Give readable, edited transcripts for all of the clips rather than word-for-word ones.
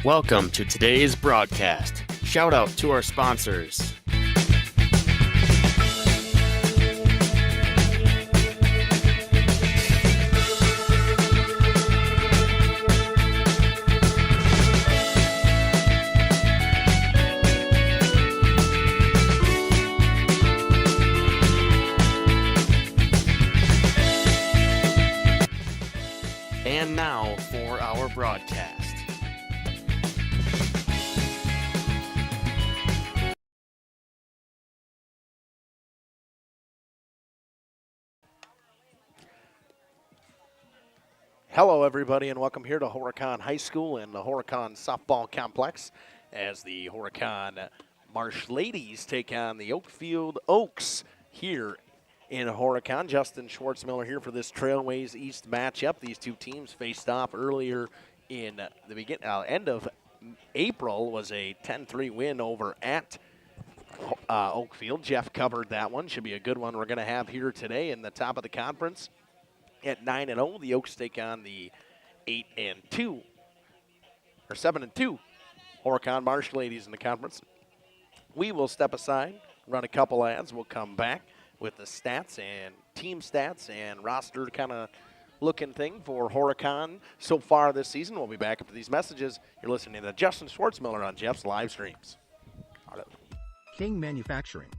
Welcome to today's broadcast. Shout out to our sponsors. And now for our broadcast. Hello, everybody, and welcome here to Horicon High School and the Horicon Softball Complex as the Horicon Marsh Ladies take on the Oakfield Oaks here in Horicon. Justin Schwartzmiller here for this Trailways East matchup. These two teams faced off earlier in the end of April. Was a 10-3 win over at Oakfield. Jeff covered that one. Should be a good one we're going to have here today in the top of the conference. At 9-0, the Oaks take on the 7-2 Horicon Marsh Ladies in the conference. We will step aside, run a couple ads. We'll come back with the stats and team stats and roster kind of looking thing for Horicon so far this season. We'll be back after these messages. You're listening to Justin Schwartzmiller on Jeff's live streams. King Manufacturing.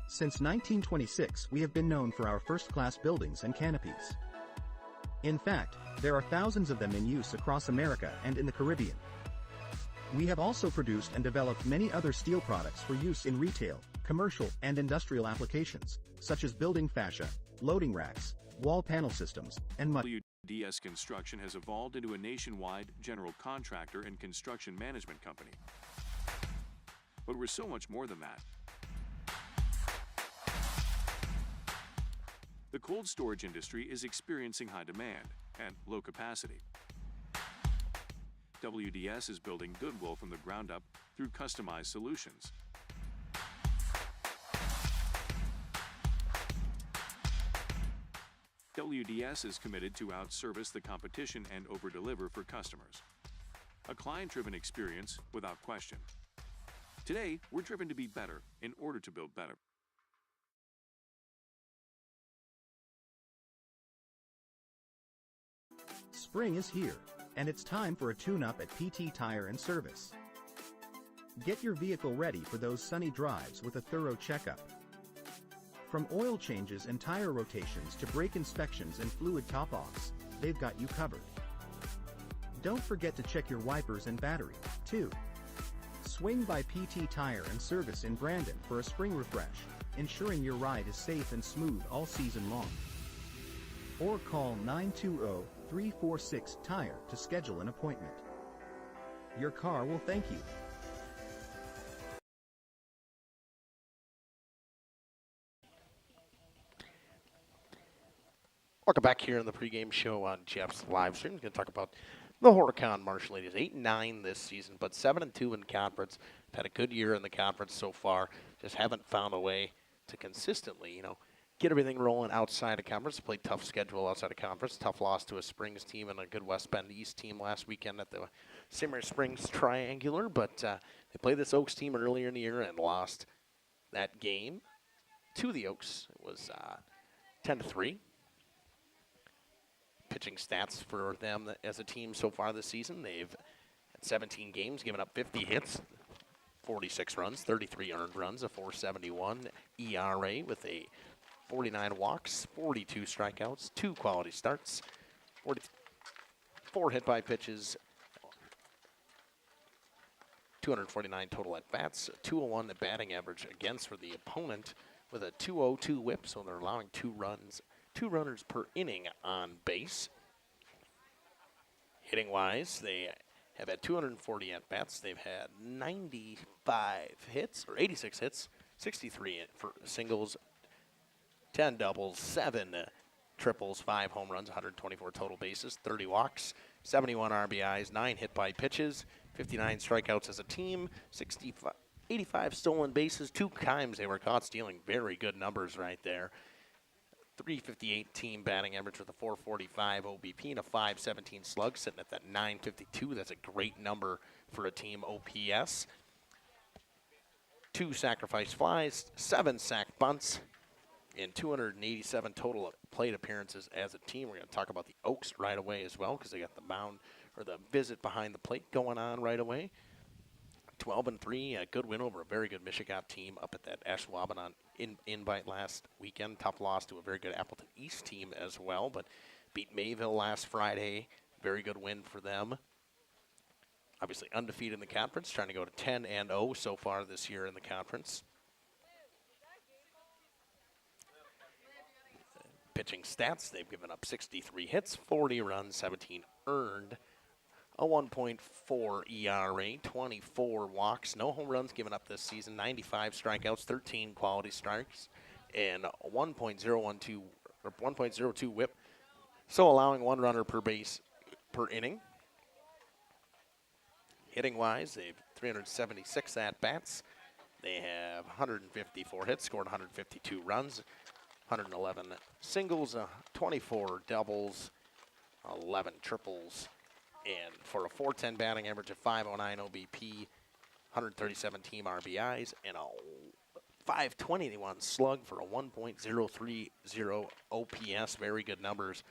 Since 1926, we have been known for our first-class buildings and canopies. In fact, there are thousands of them in use across America and in the Caribbean. We have also produced and developed many other steel products for use in retail, commercial, and industrial applications, such as building fascia, loading racks, wall panel systems, and much. WDS Construction has evolved into a nationwide general contractor and construction management company. But we're so much more than that. The cold storage industry is experiencing high demand and low capacity. WDS is building goodwill from the ground up through customized solutions. WDS is committed to outservice the competition and overdeliver for customers. A client-driven experience without question. Today, we're driven to be better in order to build better. Spring is here, and it's time for a tune-up at PT Tire and Service. Get your vehicle ready for those sunny drives with a thorough checkup. From oil changes and tire rotations to brake inspections and fluid top-offs, they've got you covered. Don't forget to check your wipers and battery, too. Swing by PT Tire and Service in Brandon for a spring refresh, ensuring your ride is safe and smooth all season long. Or call 920-346-TIRE to schedule an appointment. Your car will thank you. Welcome back here in the pregame show on Jeff's live stream. We're going to talk about the Horicon Marsh Ladies. 8-9 this season, but 7-2 in conference. Had a good year in the conference so far. Just haven't found a way to consistently, get everything rolling outside of conference. Played tough schedule outside of conference. Tough loss to a Springs team and a good West Bend East team last weekend at the Simmer Springs Triangular. But they played this Oaks team earlier in the year and lost that game to the Oaks. It was 10-3. Pitching stats for them as a team so far this season. They've had 17 games, given up 50 hits, 46 runs, 33 earned runs, a 4.71 ERA with a 49 walks, 42 strikeouts, 2 quality starts, 4 hit by pitches, 249 total at bats, 201 the batting average against for the opponent with a 202 whip, so they're allowing 2 runners per inning on base. Hitting wise, they have had 240 at bats. They've had 95 hits or 86 hits, 63 for singles, 10 doubles, 7 triples, 5 home runs, 124 total bases, 30 walks, 71 RBIs, 9 hit by pitches, 59 strikeouts as a team, 85 stolen bases. 2 times they were caught stealing. Very good numbers right there. .358 team batting average with a .445 OBP and a .517 slug, sitting at that .952. That's a great number for a team OPS. 2 sacrifice flies, 7 sack bunts, and 287 total plate appearances as a team. We're going to talk about the Oaks right away as well because they got the mound or the visit behind the plate going on right away. 12-3, a good win over a very good Michigan team up at that Ashwaubenon invite last weekend. Tough loss to a very good Appleton East team as well, but beat Mayville last Friday. Very good win for them. Obviously undefeated in the conference, trying to go to 10-0 so far this year in the conference. Pitching stats, they've given up 63 hits, 40 runs, 17 earned, a 1.4 ERA, 24 walks, no home runs given up this season, 95 strikeouts, 13 quality strikes, and 1.012 or 1.02 WHIP, so allowing 1 runner per base per inning. Hitting-wise, they have 376 at-bats. They have 154 hits, scored 152 runs, 111 singles, 24 doubles, 11 triples, and for a .410 batting average of .509 OBP, 137 team RBIs, and a .521 slug for a 1.030 OPS. Very good numbers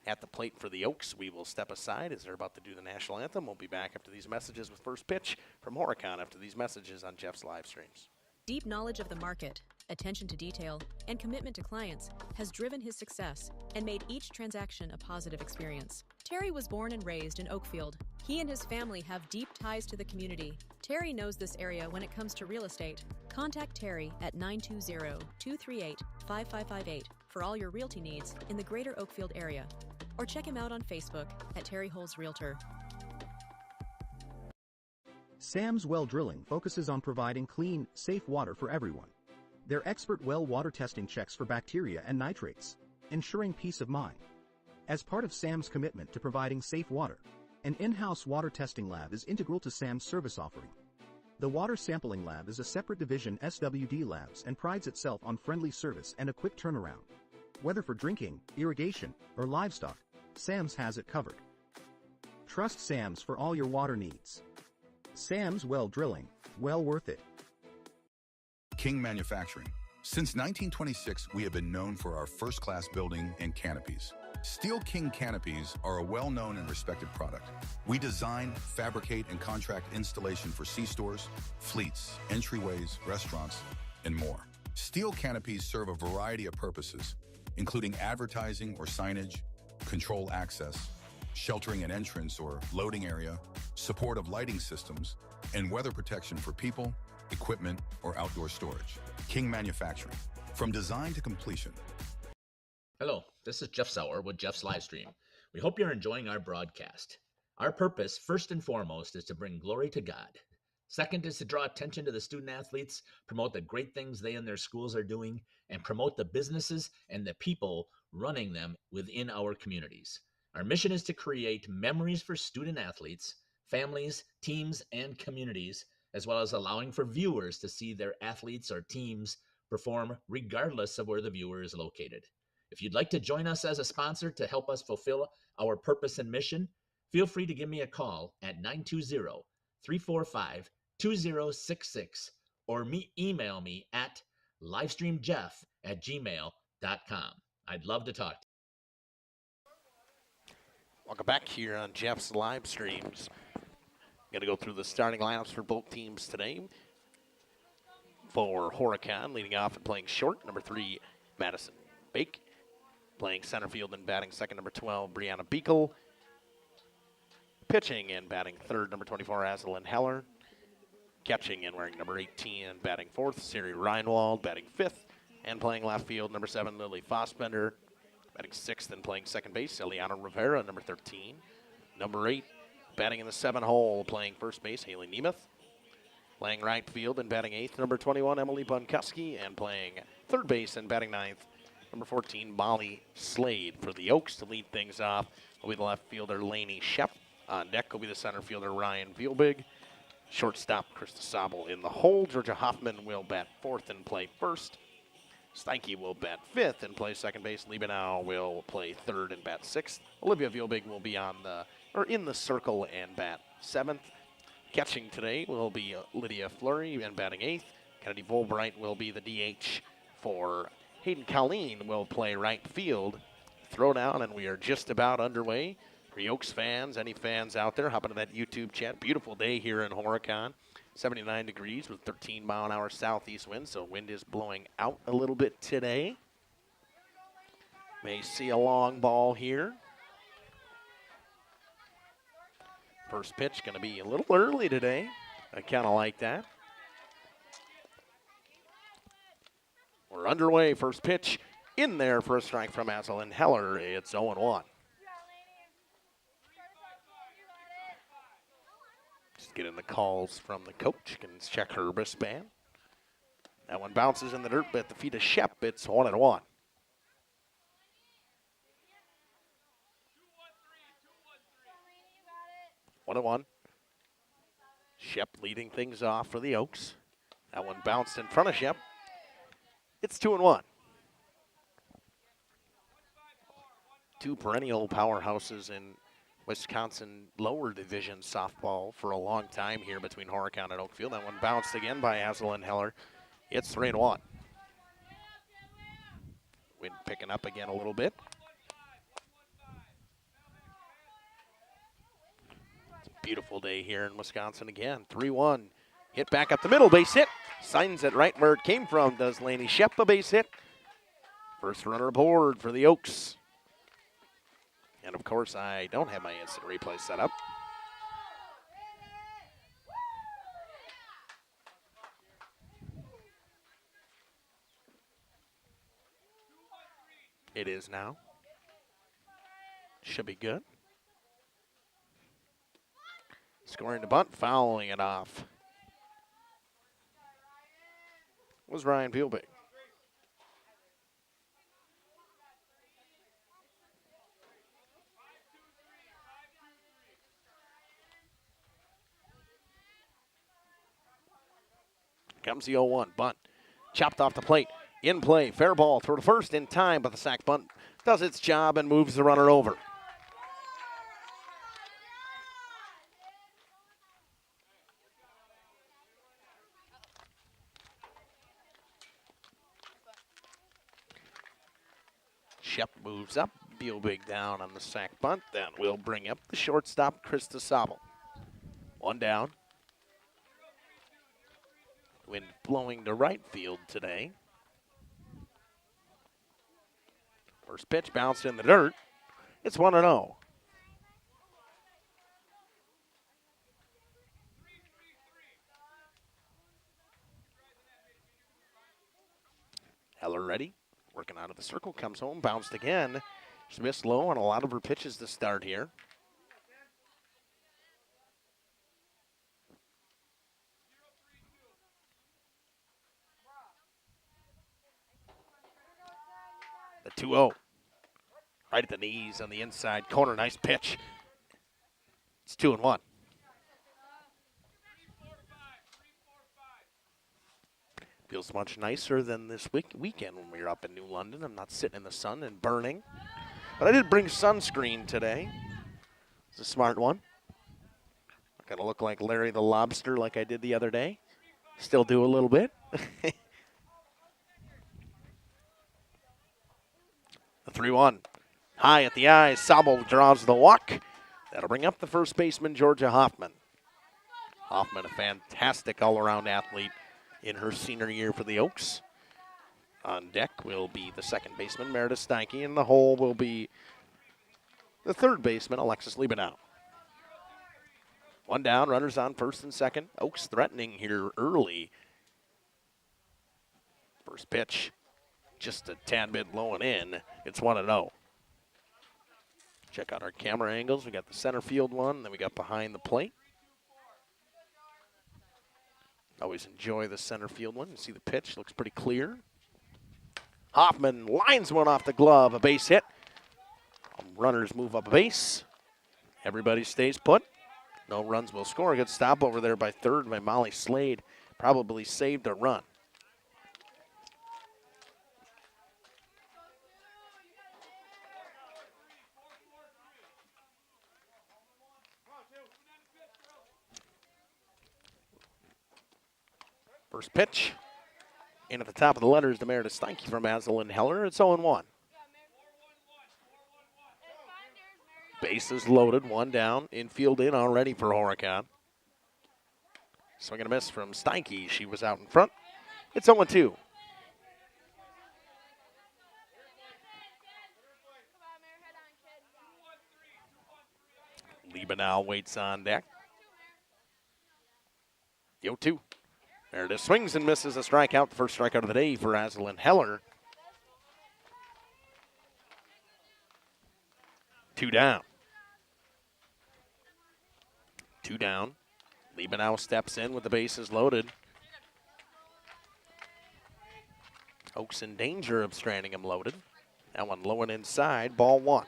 at the plate for the Oaks. We will step aside as they're about to do the national anthem. We'll be back after these messages with first pitch from Horicon after these messages on Jeff's live streams. Deep knowledge of the market, attention to detail, and commitment to clients has driven his success and made each transaction a positive experience. Terry was born and raised in Oakfield. He and his family have deep ties to the community. Terry knows this area when it comes to real estate. Contact Terry at 920-238-5558 for all your realty needs in the greater Oakfield area. Or check him out on Facebook at Terry Holes Realtor. Sam's Well Drilling focuses on providing clean, safe water for everyone. Their expert well water testing checks for bacteria and nitrates, ensuring peace of mind. As part of Sam's commitment to providing safe water, an in-house water testing lab is integral to Sam's service offering. The Water Sampling Lab is a separate division SWD Labs and prides itself on friendly service and a quick turnaround. Whether for drinking, irrigation, or livestock, Sam's has it covered. Trust Sam's for all your water needs. Sam's Well Drilling, well worth it. King Manufacturing. Since 1926, we have been known for our first-class building and canopies. Steel King canopies are a well-known and respected product. We design, fabricate, and contract installation for C-stores, fleets, entryways, restaurants, and more. Steel canopies serve a variety of purposes, including advertising or signage, control access, sheltering an entrance or loading area, support of lighting systems, and weather protection for people, equipment, or outdoor storage. King Manufacturing. From design to completion. Hello, this is Jeff Sauer with Jeff's Livestream. We hope you're enjoying our broadcast. Our purpose, first and foremost, is to bring glory to God. Second is to draw attention to the student athletes, promote the great things they and their schools are doing, and promote the businesses and the people running them within our communities. Our mission is to create memories for student athletes, families, teams, and communities, as well as allowing for viewers to see their athletes or teams perform regardless of where the viewer is located. If you'd like to join us as a sponsor to help us fulfill our purpose and mission, feel free to give me a call at 920-345-2066 or email me at livestreamjeff@gmail.com. I'd love to talk to you. Welcome back here on Jeff's live streams. Going to go through the starting lineups for both teams today. For Horicon, leading off and playing short, number 3, Madison Bake. Playing center field and batting second, number 12, Brianna Beekle. Pitching and batting third, number 24, Aslan Heller. Catching and wearing number 18 and batting fourth, Siri Reinwald. Batting fifth and playing left field, number 7, Lily Fossbender. Batting sixth and playing second base, Eliana Rivera, number 13. Number 8, batting in the 7 hole, playing first base, Haley Nemeth. Playing right field and batting eighth, number 21, Emily Bunkuski. And playing third base and batting ninth, number 14, Molly Slade. For the Oaks to lead things off will be the left fielder, Lainey Shep. On deck will be the center fielder, Ryan Vielbig. Shortstop, Krista Sobel in the hole. Georgia Hoffman will bat fourth and play first. Steinke will bat fifth and play second base. Liebenau will play third and bat sixth. Olivia Viobig will be in the circle and bat seventh. Catching today will be Lydia Fleury and batting eighth. Kennedy Volbright will be the DH for Hayden Colleen will play right field. Throw down, and we are just about underway. For Oaks fans, any fans out there, hop into that YouTube chat. Beautiful day here in Horicon. 79 degrees with 13-mile-an-hour southeast wind, so wind is blowing out a little bit today. May see a long ball here. First pitch going to be a little early today. I kind of like that. We're underway. First pitch in there for a strike from Azalyn Heller. It's 0-1. Just getting the calls from the coach. Can check her wristband. That one bounces in the dirt at the feet of Shep. It's 1-1. One. Shep leading things off for the Oaks. That one bounced in front of Shep. It's 2-1. Two perennial powerhouses in Wisconsin lower division softball for a long time here between Horicon and Oakfield. That one bounced again by Azalyn Heller. It's 3-1. Wind picking up again a little bit. It's a beautiful day here in Wisconsin again. 3-1. Hit back up the middle, base hit. Signs it right where it came from, does Laney Shep, a base hit. First runner aboard for the Oaks. And of course, I don't have my instant replay set up. It is now. Should be good. Scoring the bunt, fouling it off was Ryan Peelbig. Comes the 0-1 bunt. Chopped off the plate. In play. Fair ball. Throw to first in time, but the sac bunt does its job and moves the runner over. Shep moves up. Bielbig down on the sac bunt. Then we'll bring up the shortstop, Krista Sobel. One down. Wind blowing to right field today. First pitch bounced in the dirt. It's 1-0. Heller ready. Working out of the circle. Comes home. Bounced again. She's missed low on a lot of her pitches to start here. The 2-0. Right at the knees on the inside corner. Nice pitch. It's 2-1. Feels much nicer than this weekend when we were up in New London. I'm not sitting in the sun and burning. But I did bring sunscreen today. It's a smart one. Not going to look like Larry the Lobster like I did the other day. Still do a little bit. The 3-1. High at the eyes. Sobel draws the walk. That'll bring up the first baseman, Georgia Hoffman. Hoffman, a fantastic all-around athlete in her senior year for the Oaks. On deck will be the second baseman, Meredith Steinke, and the hole will be the third baseman, Alexis Liebenau. One down, runners on first and second. Oaks threatening here early. First pitch, just a tad bit low and in. It's 1-0. Check out our camera angles. We got the center field one, then we got behind the plate. Always enjoy the center field one. You see the pitch, looks pretty clear. Hoffman lines one off the glove, a base hit. Runners move up a base. Everybody stays put. No runs will score. A good stop over there by third by Molly Slade. Probably saved a run. First pitch. In at the top of the letters, the Meredith Steinke from Aslan Heller. It's 0-1. Bases loaded, one down. Infield in already for Horicon. Swing and a miss from Steinke. She was out in front. It's 0-2. Liebenau waits on deck. The 0-2. Meredith swings and misses a strikeout. The first strikeout of the day for Aslan Heller. 2 down. 2 down. Liebenau steps in with the bases loaded. Oaks in danger of stranding him loaded. That one low and inside, ball 1.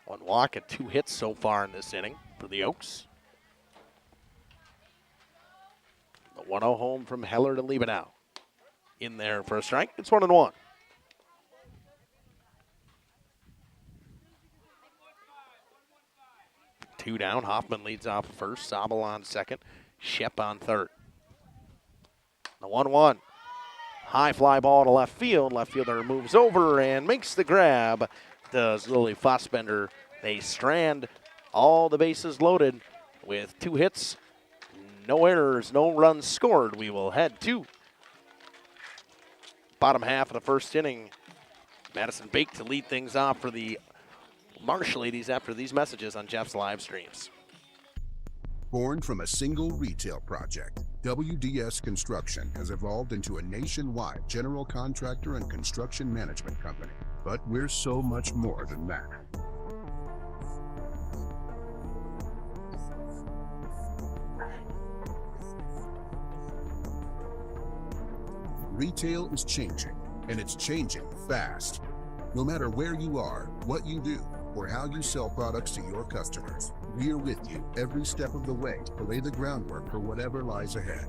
One walk and 2 hits so far in this inning for the Oaks. The 1-0 home from Heller to Liebenau. In there for a strike. It's 1-1. Two down. Hoffman leads off first. Sabel on second. Shep on third. The 1-1. High fly ball to left field. Left fielder moves over and makes the grab. Does Lily Fossbender. They strand all the bases loaded with 2 hits. No errors, no runs scored. We will head to bottom half of the first inning. Madison Bake to lead things off for the Marsh ladies after these messages on Jeff's live streams. Born from a single retail project, WDS Construction has evolved into a nationwide general contractor and construction management company. But we're so much more than that. Retail is changing, and it's changing fast. No matter where you are, what you do, or how you sell products to your customers, we're with you every step of the way to lay the groundwork for whatever lies ahead.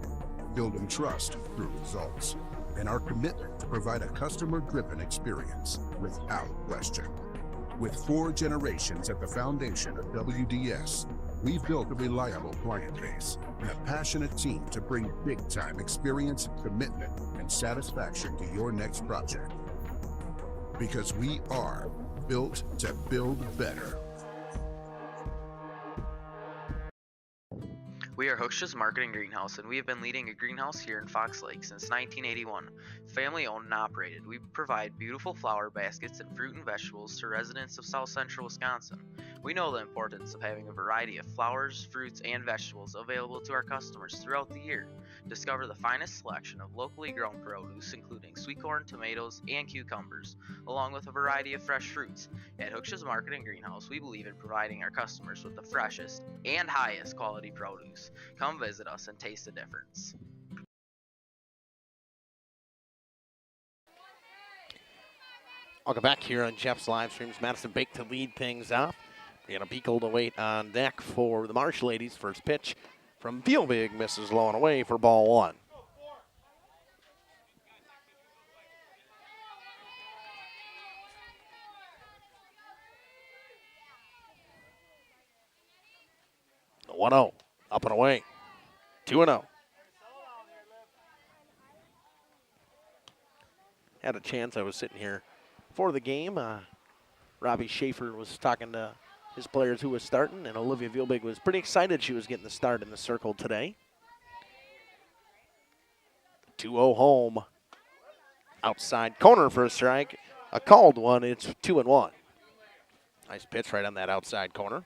Building trust through results, and our commitment to provide a customer-driven experience without question. With 4 generations at the foundation of WDS, we've built a reliable client base and a passionate team to bring big-time experience, commitment, and satisfaction to your next project. Because we are built to build better. We are Hochschi's Marketing Greenhouse, and we have been leading a greenhouse here in Fox Lake since 1981. Family owned and operated, we provide beautiful flower baskets and fruit and vegetables to residents of South Central Wisconsin. We know the importance of having a variety of flowers, fruits, and vegetables available to our customers throughout the year. Discover the finest selection of locally grown produce, including sweet corn, tomatoes, and cucumbers, along with a variety of fresh fruits. At Hochschi's Marketing Greenhouse, we believe in providing our customers with the freshest and highest quality produce. Come visit us and taste the difference. Welcome back here on Jeff's live streams. Madison Bake to lead things off. We got a Beagle to wait on deck for the Marsh ladies. First pitch from Bielbig misses low and away for ball 1. The 1-0 up and away. 2-0. Had a chance. I was sitting here before the game. Robbie Schaefer was talking to his players who was starting, and Olivia Vielbig was pretty excited she was getting the start in the circle today. 2-0 home. Outside corner for a strike. A called one. It's 2-1. Nice pitch right on that outside corner.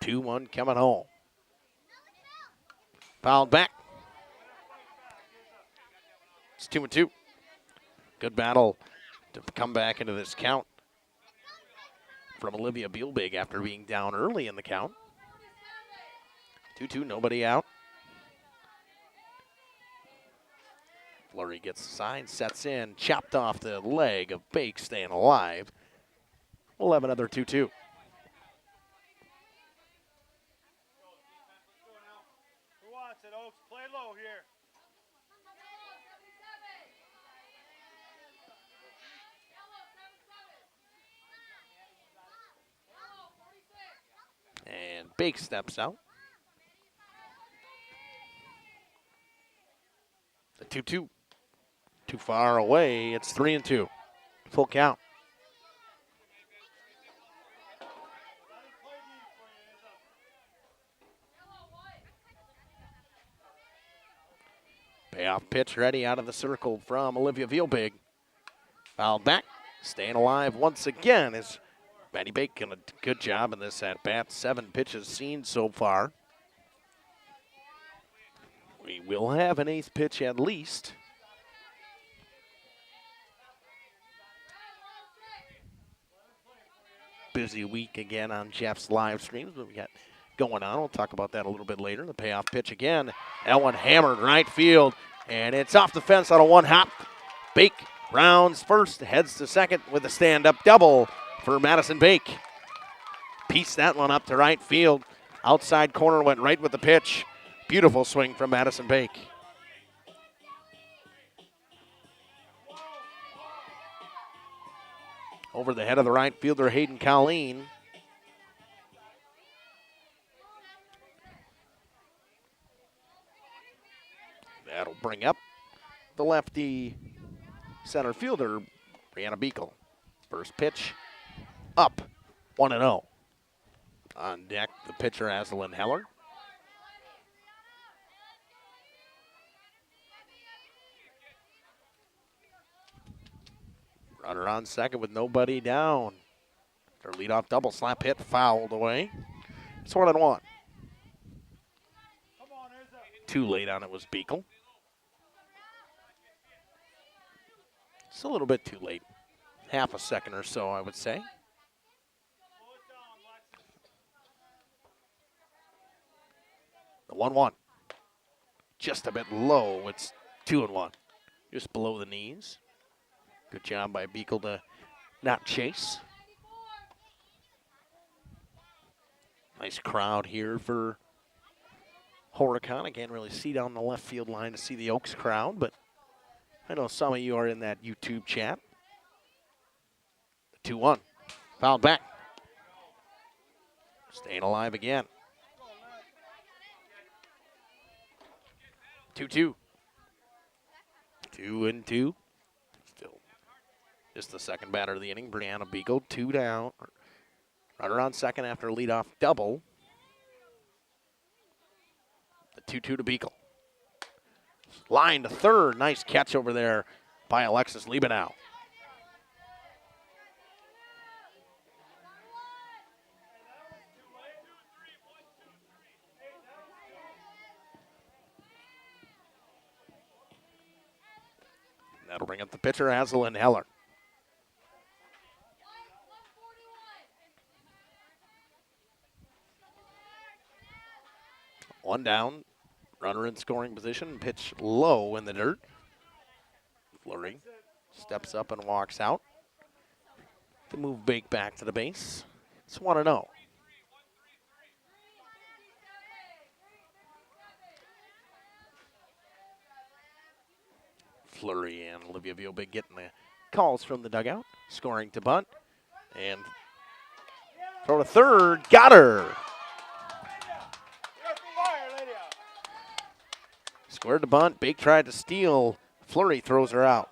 2-1 coming home. Fouled back. It's 2-2. Good battle to come back into this count from Olivia Bielbig after being down early in the count. 2-2, nobody out. Flurry gets the sign, sets in, chopped off the leg of Bake, staying alive. We'll have another 2-2. Who wants it, Oaks? Play low here. Bake steps out. The 2-2. Too far away. It's 3-2. Full count. Payoff pitch ready out of the circle from Olivia Vielbig. Fouled back. Staying alive once again is Maddie Bake doing a good job in this at bat. 7 pitches seen so far. We will have an 8th pitch at least. Busy week again on Jeff's live streams. What we got going on, we'll talk about that a little bit later. The payoff pitch again. That one hammered right field, and it's off the fence on a one hop. Bake rounds first, heads to second with a stand-up double for Madison Bake. Pieced that one up to right field. Outside corner went right with the pitch. Beautiful swing from Madison Bake. Over the head of the right fielder, Hayden Colleen. That'll bring up the lefty center fielder, Brianna Beekle. First pitch, up, 1-0. On deck, the pitcher, Aslan Heller. Runner on second with nobody down. Their leadoff double slap hit fouled away. It's 1-1. Too late on it was Beekle. It's a little bit too late. Half a second or so, I would say. The 1-1. Just a bit low. It's 2-1. Just below the knees. Good job by Beekle to not chase. Nice crowd here for Horicon. I can't really see down the left field line to see the Oaks crowd, but I know some of you are in that YouTube chat. 2-1. Fouled back. Staying alive again. 2-2. 2-2. Still just the second batter of the inning. Brianna Beekle, 2 down. Runner on second after a leadoff double. The 2-2 to Beekle. Line to third. Nice catch over there by Alexis Liebenow. That'll bring up the pitcher, Aslan Heller. One down, runner in scoring position, pitch low in the dirt. Flurry steps up and walks out to move Bake back to the base. It's 1-0. Flurry and Olivia Vielbig getting the calls from the dugout. Scoring to bunt. And throw to third. Got her. Squared to bunt. Bake tried to steal. Flurry throws her out.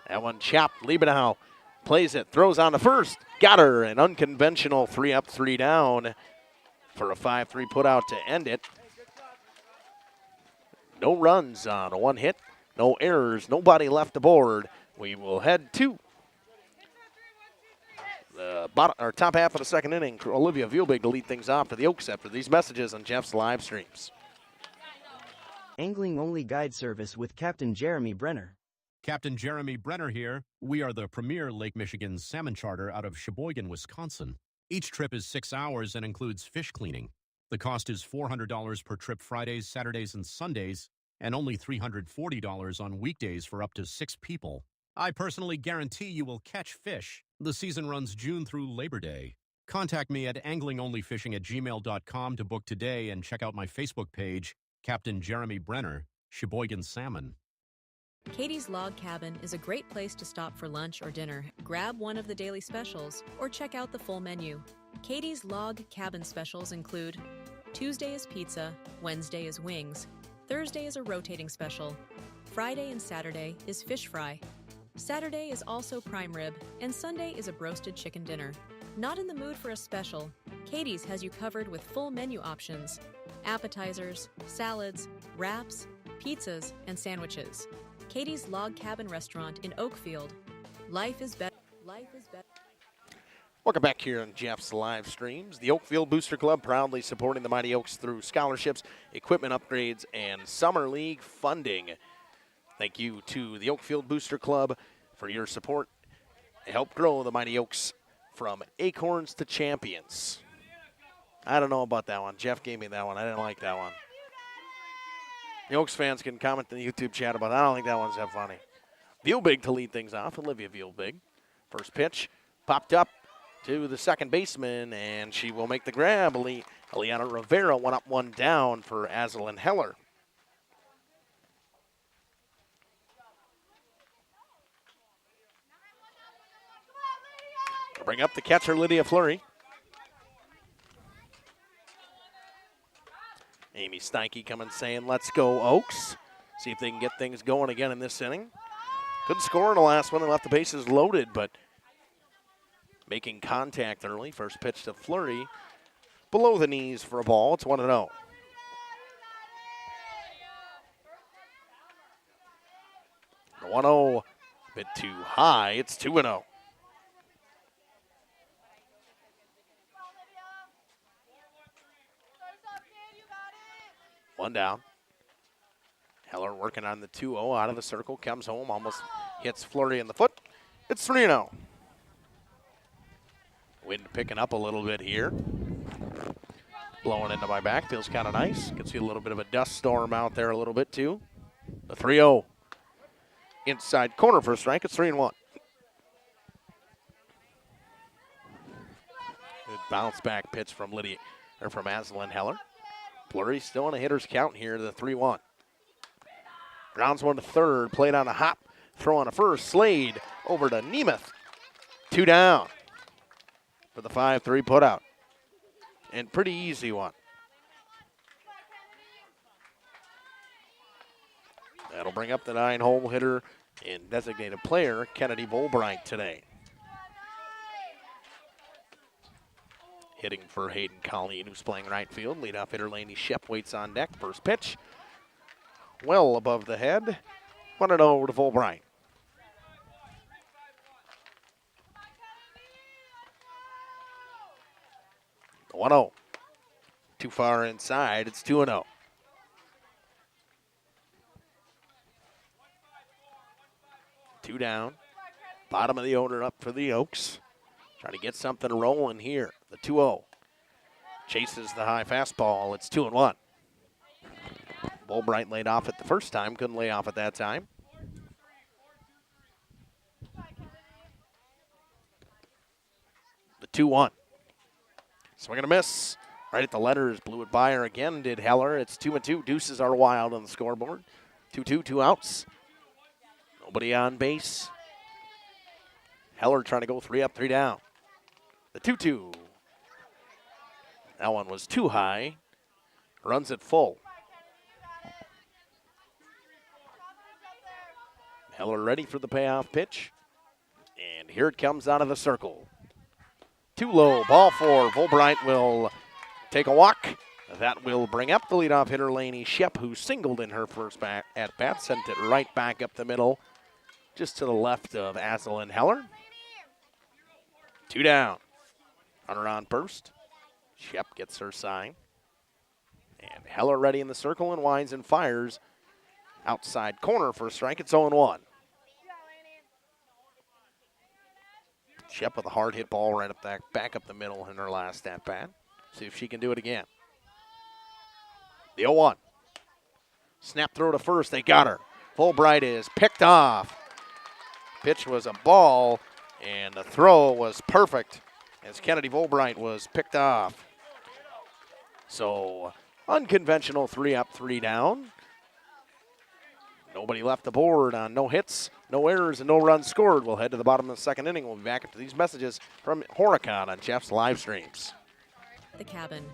That one chopped. Liebenow plays it, throws on the first. Got her. An unconventional 3 up, 3 down for a 5-3 put out to end it. No runs on a 1 hit. No errors. Nobody left aboard. We will head to the top half of the second inning. Olivia Vielbig to lead things off for the Oaks after these messages on Jeff's live streams. Angling only guide service with Captain Jeremy Brenner. Captain Jeremy Brenner here. We are the premier Lake Michigan salmon charter out of Sheboygan, Wisconsin. Each trip is 6 hours and includes fish cleaning. The cost is $400 per trip Fridays, Saturdays, and Sundays, and only $340 on weekdays for up to 6 people. I personally guarantee you will catch fish The season runs June through Labor Day. Contact me at anglingonlyfishing@gmail.com to book today and check out my Facebook page, Captain Jeremy Brenner, Sheboygan Salmon. Katie's Log Cabin is a great place to stop for lunch or dinner. Grab one of the daily specials or check out the full menu. Katie's Log Cabin specials include Tuesday is pizza, Wednesday is wings, Thursday is a rotating special, Friday and Saturday is fish fry, Saturday is also prime rib, and Sunday is a broasted chicken dinner. Not in the mood for a special? Katie's has you covered with full menu options, appetizers, salads, wraps, pizzas, and sandwiches. Katie's Log Cabin Restaurant in Oakfield. Life is better. Life is better. Welcome back here on Jeff's live streams. The Oakfield Booster Club proudly supporting the Mighty Oaks through scholarships, equipment upgrades, and Summer League funding. Thank you to the Oakfield Booster Club for your support. Help grow the Mighty Oaks from acorns to champions. I don't know about that one. Jeff gave me that one. I didn't like that one. The Oaks fans can comment in the YouTube chat about that. I don't think that one's that funny. Vielbig to lead things off. Olivia Vielbig. First pitch popped up to the second baseman, and she will make the grab. Eliana Rivera, one up, one down for Azalyn Heller. Bring up the catcher, Lydia Fleury. Amy Steinke coming saying, let's go, Oaks. See if they can get things going again in this inning. Couldn't score in the last one. They left the bases loaded, but making contact early. First pitch to Fleury. Below the knees for a ball. It's 1-0. The 1-0, a bit too high. It's 2-0. One down. Heller working on the 2-0 out of the circle. Comes home, almost hits Fleury in the foot. It's 3-0. Wind picking up a little bit here. Blowing into my back. Feels kind of nice. Can see a little bit of a dust storm out there a little bit too. The 3-0. Inside corner for a strike. It's 3-1. Good bounce back pitch from Azalyn Heller. Fleury still in a hitter's count here, the 3-1. Grounds one to third, played on a hop, throw on a first, Slade over to Nemeth. 2 down for the 5-3 putout. And pretty easy one. That'll bring up the 9-hole hitter and designated player, Kennedy Volbright today. Hitting for Hayden Colleen, who's playing right field. Leadoff hitter Lainey Shep waits on deck. First pitch, well above the head. 1-0 to Volbright. The 1-0. Too far inside. It's 2-0. Two down. Bottom of the order up for the Oaks. Trying to get something rolling here. The 2-0. Chases the high fastball. It's 2-1. Volbright laid off it the first time. Couldn't lay off at that time. The 2-1. Swing and a miss. Right at the letters. Blew it by her again. Did Heller. It's 2-2. Deuces are wild on the scoreboard. 2-2, 2 outs. Nobody on base. Heller trying to go 3 up, 3 down. The 2-2. That one was too high. Runs it full. Heller ready for the payoff pitch. And here it comes out of the circle. Too low. Ball 4. Volbright will take a walk. That will bring up the leadoff hitter, Lainey Shep, who singled in her first at-bat. Sent it right back up the middle, just to the left of Azalyn Heller. 2 down. Runner on first. Shep gets her sign. And Heller ready in the circle and winds and fires. Outside corner for a strike. It's 0-1. Shep with a hard hit ball right up back up the middle in her last at bat. See if she can do it again. The 0-1. Snap throw to first. They got her. Volbright is picked off. Pitch was a ball. And the throw was perfect as Kennedy Volbright was picked off. So unconventional 3 up, 3 down. Nobody left the board on no hits, no errors, and no runs scored. We'll head to the bottom of the second inning. We'll be back after these messages from Horicon on Jeff's live streams. The cabin.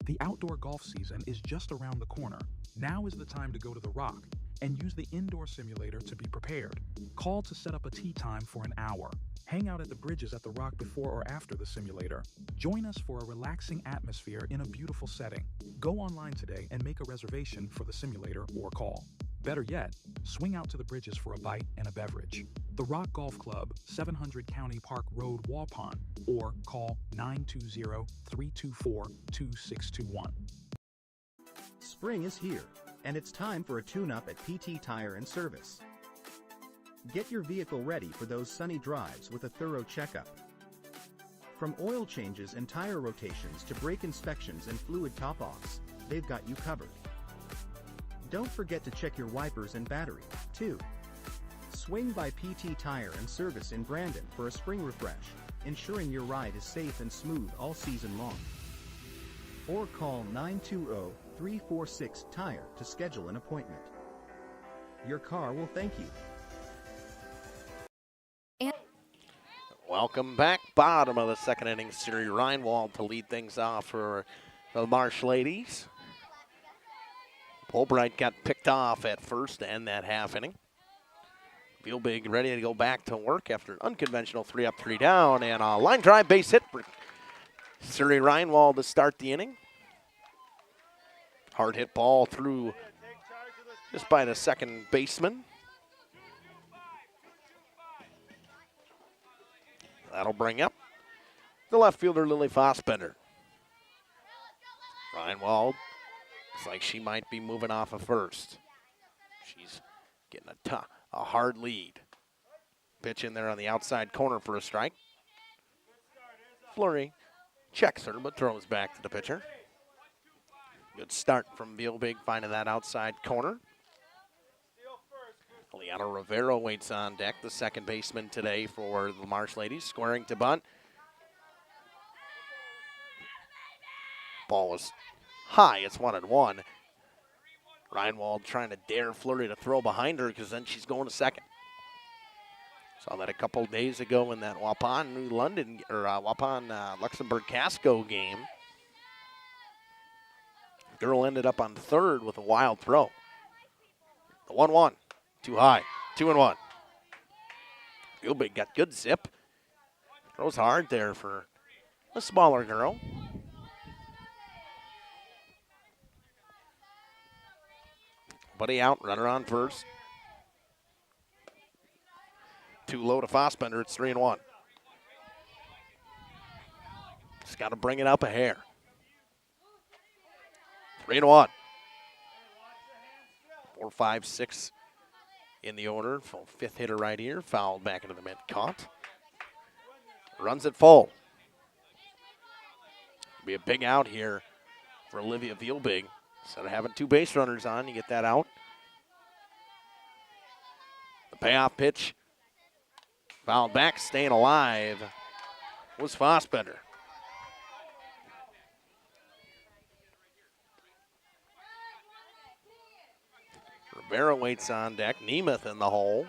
The outdoor golf season is just around the corner. Now is the time to go to the Rock and use the indoor simulator to be prepared. Call to set up a tee time for an hour. Hang out at the bridges at the Rock before or after the simulator. Join us for a relaxing atmosphere in a beautiful setting. Go online today and make a reservation for the simulator or call. Better yet, swing out to the bridges for a bite and a beverage. The Rock Golf Club, 700 County Park Road, Waupun, or call 920-324-2621. Spring is here, and it's time for a tune-up at PT Tire and Service. Get your vehicle ready for those sunny drives with a thorough checkup. From oil changes and tire rotations to brake inspections and fluid top-offs, they've got you covered. Don't forget to check your wipers and battery, too. Swing by PT Tire and Service in Brandon for a spring refresh, ensuring your ride is safe and smooth all season long. Or call 920-346-TIRE to schedule an appointment. Your car will thank you. Welcome back. Bottom of the second inning, Siri Reinwald to lead things off for the Marsh Ladies. Fulbright got picked off at first to end that half inning. Fieldbig ready to go back to work after an unconventional 3 up, 3 down, and a line drive base hit for Siri Reinwald to start the inning. Hard hit ball through just by the second baseman. That'll bring up the left fielder, Lily Fossbender. Reinwald looks like she might be moving off of first. She's getting a hard lead. Pitch in there on the outside corner for a strike. Fleury checks her, but throws back to the pitcher. Good start from Vielbig, finding that outside corner. Eliana Rivera waits on deck, the second baseman today for the Marsh Ladies, squaring to bunt. Ball was high, it's 1-1. Reinwald trying to dare Fleury to throw behind her because then she's going to second. Saw that a couple days ago in that Waupun New London or Waupun Luxembourg Casco game. Girl ended up on third with a wild throw. The 1-1. Too high. 2-1. Gilbig got good zip. Throws hard there for a smaller girl. Buddy out, runner on first. Too low to Fossbender. It's 3-1. Just got to bring it up a hair. 3-1. 4, 5, 6 in the order. Fifth hitter right here. Fouled back into the mid. Caught. Runs it full. Be a big out here for Olivia Vielbig. Instead of having two base runners on, you get that out. The payoff pitch. Fouled back, staying alive was Fossbender. Rivera waits on deck. Nemeth in the hole.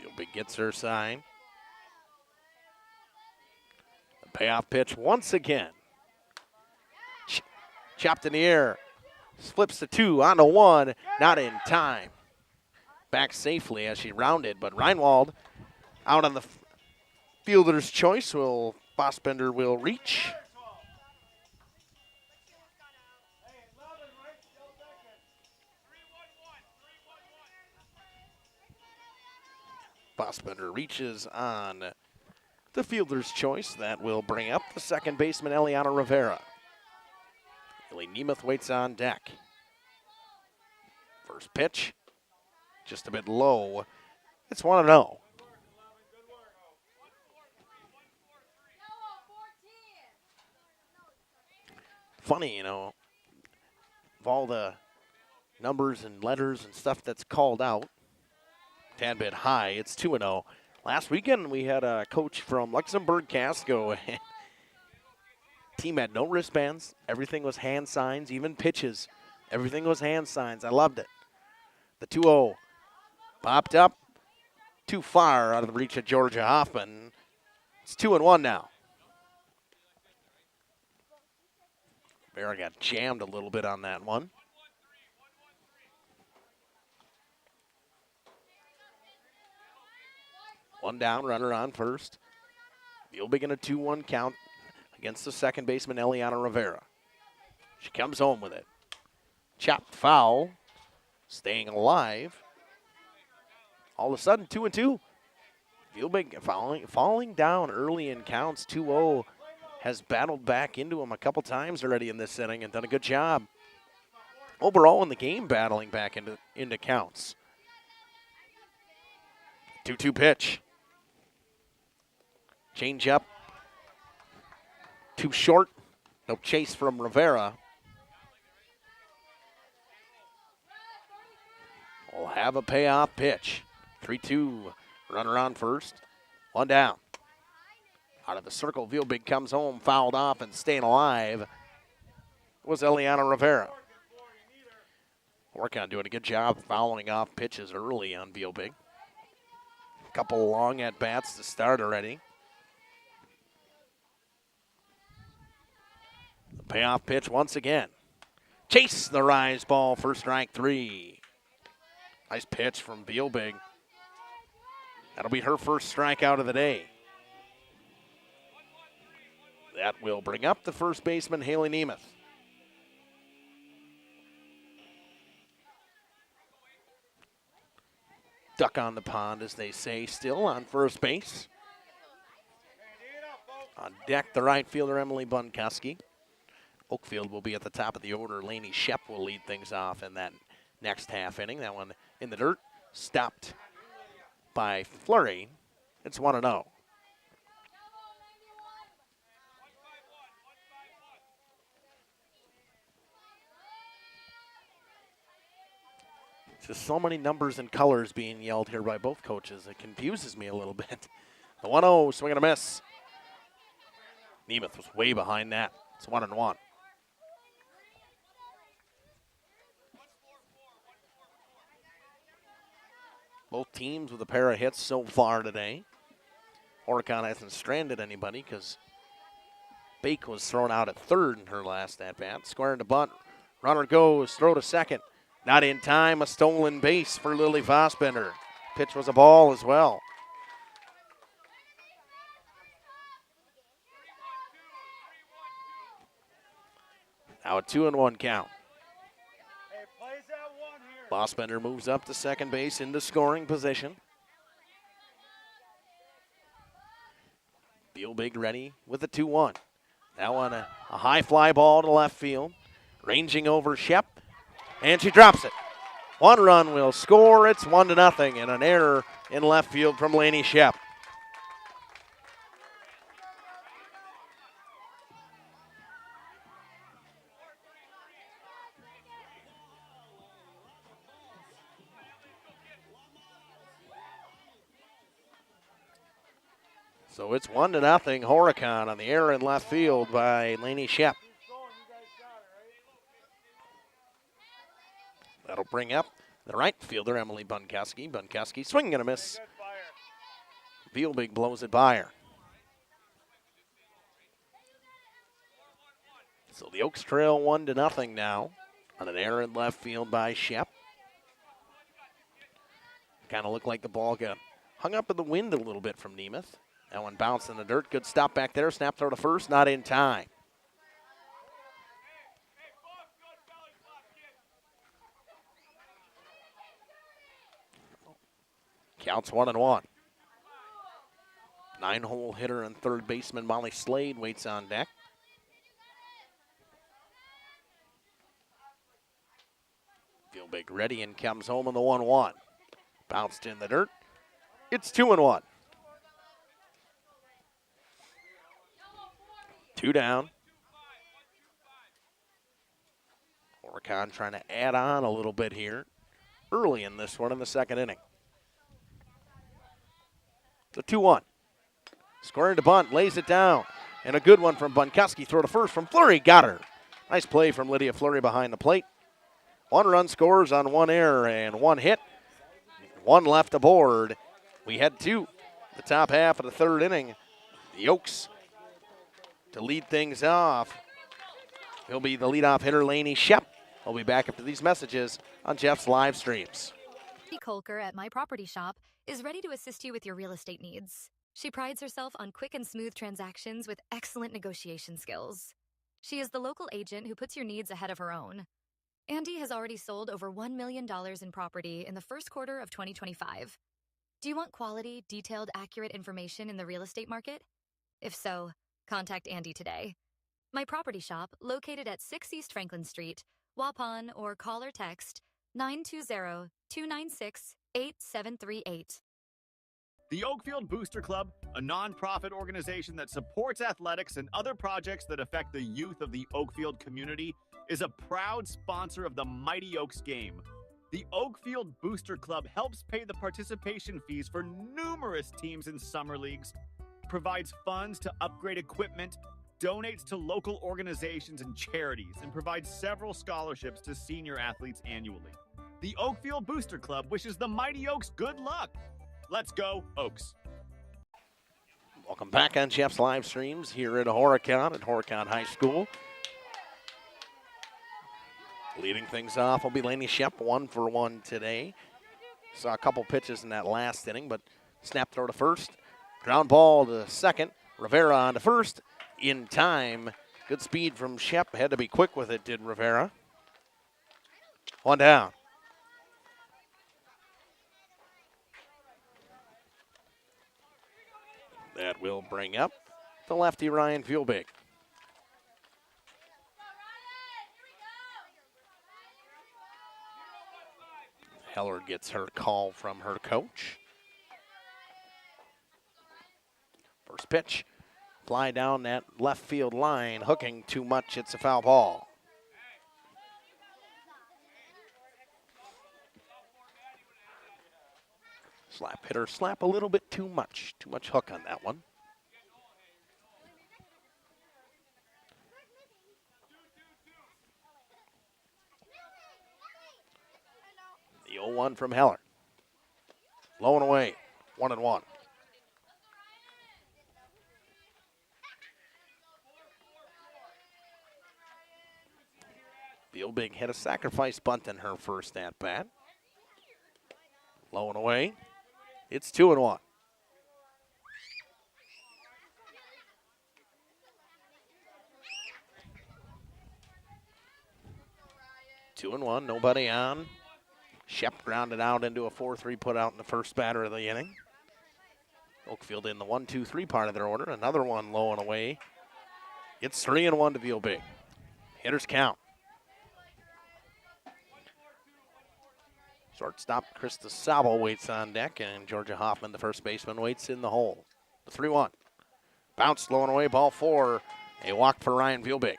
Vielbig gets her sign. The payoff pitch once again. Chopped in the air. Flips to 2, on to 1, not in time. Back safely as she rounded, but Reinwald out on the fielder's choice. Fossbender will reach. Fossbender reaches on the fielder's choice. That will bring up the second baseman, Eliana Rivera. Ellie Nemeth waits on deck. First pitch, just a bit low. It's 1-0. Funny, of all the numbers and letters and stuff that's called out. Tad bit high. It's 2-0. Last weekend we had a coach from Luxembourg Casco. Team had no wristbands. Everything was hand signs, even pitches. Everything was hand signs. I loved it. The 2-0 popped up too far out of the reach of Georgia Hoffman. It's 2-1 now. Vera got jammed a little bit on that one. One down, runner on first. Vielbig in a 2-1 count against the second baseman, Eliana Rivera. She comes home with it. Chopped foul, staying alive. All of a sudden, 2-2. Vielbig falling down early in counts. 2-0 has battled back into him a couple times already in this inning and done a good job. Overall in the game, battling back into counts. 2-2 pitch. Change up. Too short. No chase from Rivera. We'll have a payoff pitch. 3-2. Runner on first. One down. Out of the circle, Vielbig comes home, fouled off, and staying alive was Eliana Rivera. Horicon doing a good job fouling off pitches early on Vielbig. A couple long at-bats to start already. The payoff pitch once again. Chase the rise ball for strike 3. Nice pitch from Vielbig. That'll be her first strikeout of the day. That will bring up the first baseman, Haley Nemeth. Duck on the pond, as they say, still on first base. On deck, the right fielder, Emily Bunkuski. Oakfield will be at the top of the order. Lainey Shep will lead things off in that next half inning. That one in the dirt, stopped by Flurry. It's 1-0. Just so many numbers and colors being yelled here by both coaches. It confuses me a little bit. The 1-0, swing and a miss. Nemeth was way behind that. It's 1-1. Both teams with a pair of hits so far today. Horicon hasn't stranded anybody because Bake was thrown out at third in her last at-bat. Square into bunt. Runner goes, throw to second. Not in time, a stolen base for Lily Fossbender. Pitch was a ball as well. Now a 2-1 count. Fossbender moves up to second base into scoring position. Vielbig ready with a 2-1. That one a high fly ball to left field. Ranging over Shep. And she drops it. One run will score. It's 1-0, and an error in left field from Lainey Shep. So it's 1-0 Horicon on the error in left field by Lainey Shep. That'll bring up the right fielder, Emily Bunkuski. Bunkuski swinging and a miss. Vielbig blows it by her. So the Oaks trail 1-0 now on an error in left field by Shep. Kind of looked like the ball got hung up in the wind a little bit from Nemeth. That one bounced in the dirt. Good stop back there. Snap throw to first, not in time. Counts 1-1. 9-hole hitter and third baseman Molly Slade waits on deck. Vielbig ready and comes home on the 1-1. Bounced in the dirt. It's 2-1. 2 down. Horicon trying to add on a little bit here early in this one in the second inning. The 2-1. Scoring to bunt, lays it down. And a good one from Bunkowski. Throw to first from Fleury. Got her. Nice play from Lydia Fleury behind the plate. 1 run scores on 1 error and 1 hit. 1 left aboard. We head to the top half of the third inning. The Oaks to lead things off. He'll be the leadoff hitter, Lainey Shep. He'll be back after these messages on Jeff's live streams. Kolker at My Property Shop is ready to assist you with your real estate needs. She prides herself on quick and smooth transactions with excellent negotiation skills. She is the local agent who puts your needs ahead of her own. Andy has already sold over $1 million in property in the first quarter of 2025. Do you want quality, detailed, accurate information in the real estate market? If so, contact Andy today. My Property Shop, located at 6 East Franklin Street, Waupun, or call or text 920-296-8738. The Oakfield Booster Club, a nonprofit organization that supports athletics and other projects that affect the youth of the Oakfield community, is a proud sponsor of the Mighty Oaks game. The Oakfield Booster Club helps pay the participation fees for numerous teams in summer leagues, provides funds to upgrade equipment, donates to local organizations and charities, and provides several scholarships to senior athletes annually. The Oakfield Booster Club wishes the Mighty Oaks good luck. Let's go, Oaks. Welcome back on Jeff's live streams here at Horicon High School. Leading things off will be Lainey Shep, 1 for 1 today. Saw a couple pitches in that last inning, but snap throw to first. Ground ball to second. Rivera on to first. In time. Good speed from Shep. Had to be quick with it, did Rivera. 1 down. That will bring up the lefty Ryan Fuelbig. Heller gets her call from her coach. First pitch, fly down that left field line, hooking too much, it's a foul ball. Slap hitter, slap a little bit too much hook on that one. The 0-1 from Heller. Low and away, 1-1. Fuelbig hit a sacrifice bunt in her first at bat. Low and away. It's 2-1. Two and one, nobody on. Shep grounded out into a 4-3 put out in the first batter of the inning. Oakfield in the 1-2-3 part of their order. Another one low and away. It's 3-1 to Fuelbig. Hitters count. Shortstop Krista Sabo waits on deck, and Georgia Hoffman, the first baseman, waits in the hole. The 3-1. Bounce low and away, ball 4. A walk for Ryan Fuelbig.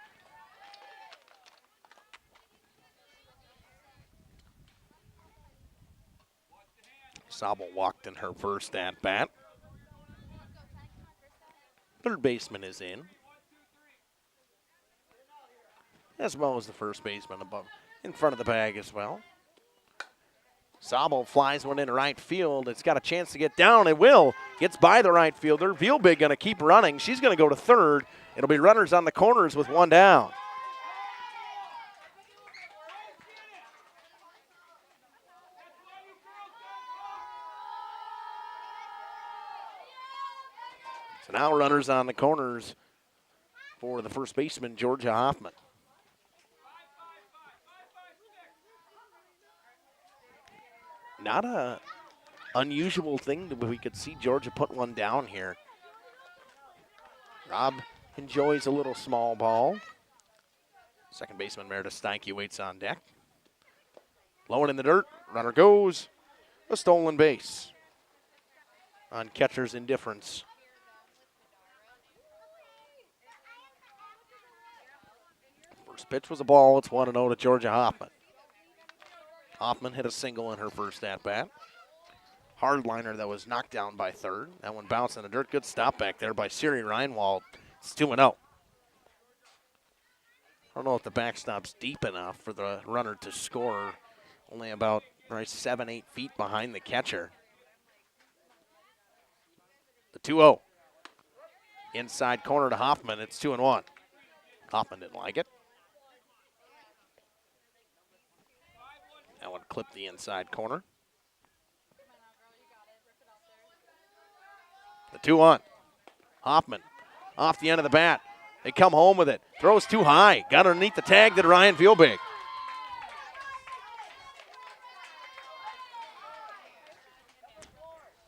Sabo walked in her first at bat. Third baseman is in, as well as the first baseman above, in front of the bag as well. Sabo flies one into right field. It's got a chance to get down. It will. Gets by the right fielder. Fuelbig going to keep running. She's going to go to third. It'll be runners on the corners with 1 down. So now runners on the corners for the first baseman, Georgia Hoffman. Not a unusual thing that we could see Georgia put one down here. Rob enjoys a little small ball. Second baseman Meredith Steinke waits on deck. Low and in the dirt, runner goes. A stolen base on catcher's indifference. First pitch was a ball. It's 1-0 to Georgia Hoffman. Hoffman hit a single in her first at-bat. Hardliner that was knocked down by third. That one bounced in a dirt. Good stop back there by Siri Reinwald. It's 2-0. I don't know if the backstop's deep enough for the runner to score. Only about 7-8 feet behind the catcher. The 2-0. Inside corner to Hoffman. It's 2-1. Hoffman didn't like it. That one clipped the inside corner. The 2-1. Hoffman off the end of the bat. They come home with it. Throws too high. Got underneath the tag. Did Ryan Feelbig.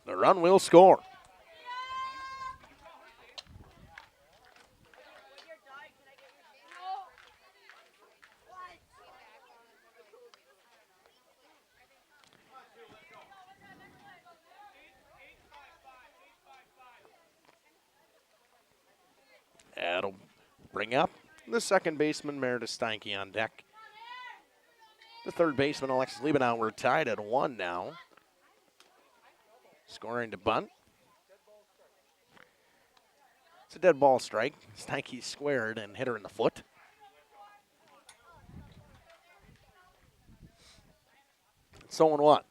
The run will score. That'll bring up the second baseman, Meredith Steinke, on deck. The third baseman, Alexis Liebenau, we're tied at 1 now. Scoring to bunt. It's a dead ball strike. Steinke squared and hit her in the foot. So 1.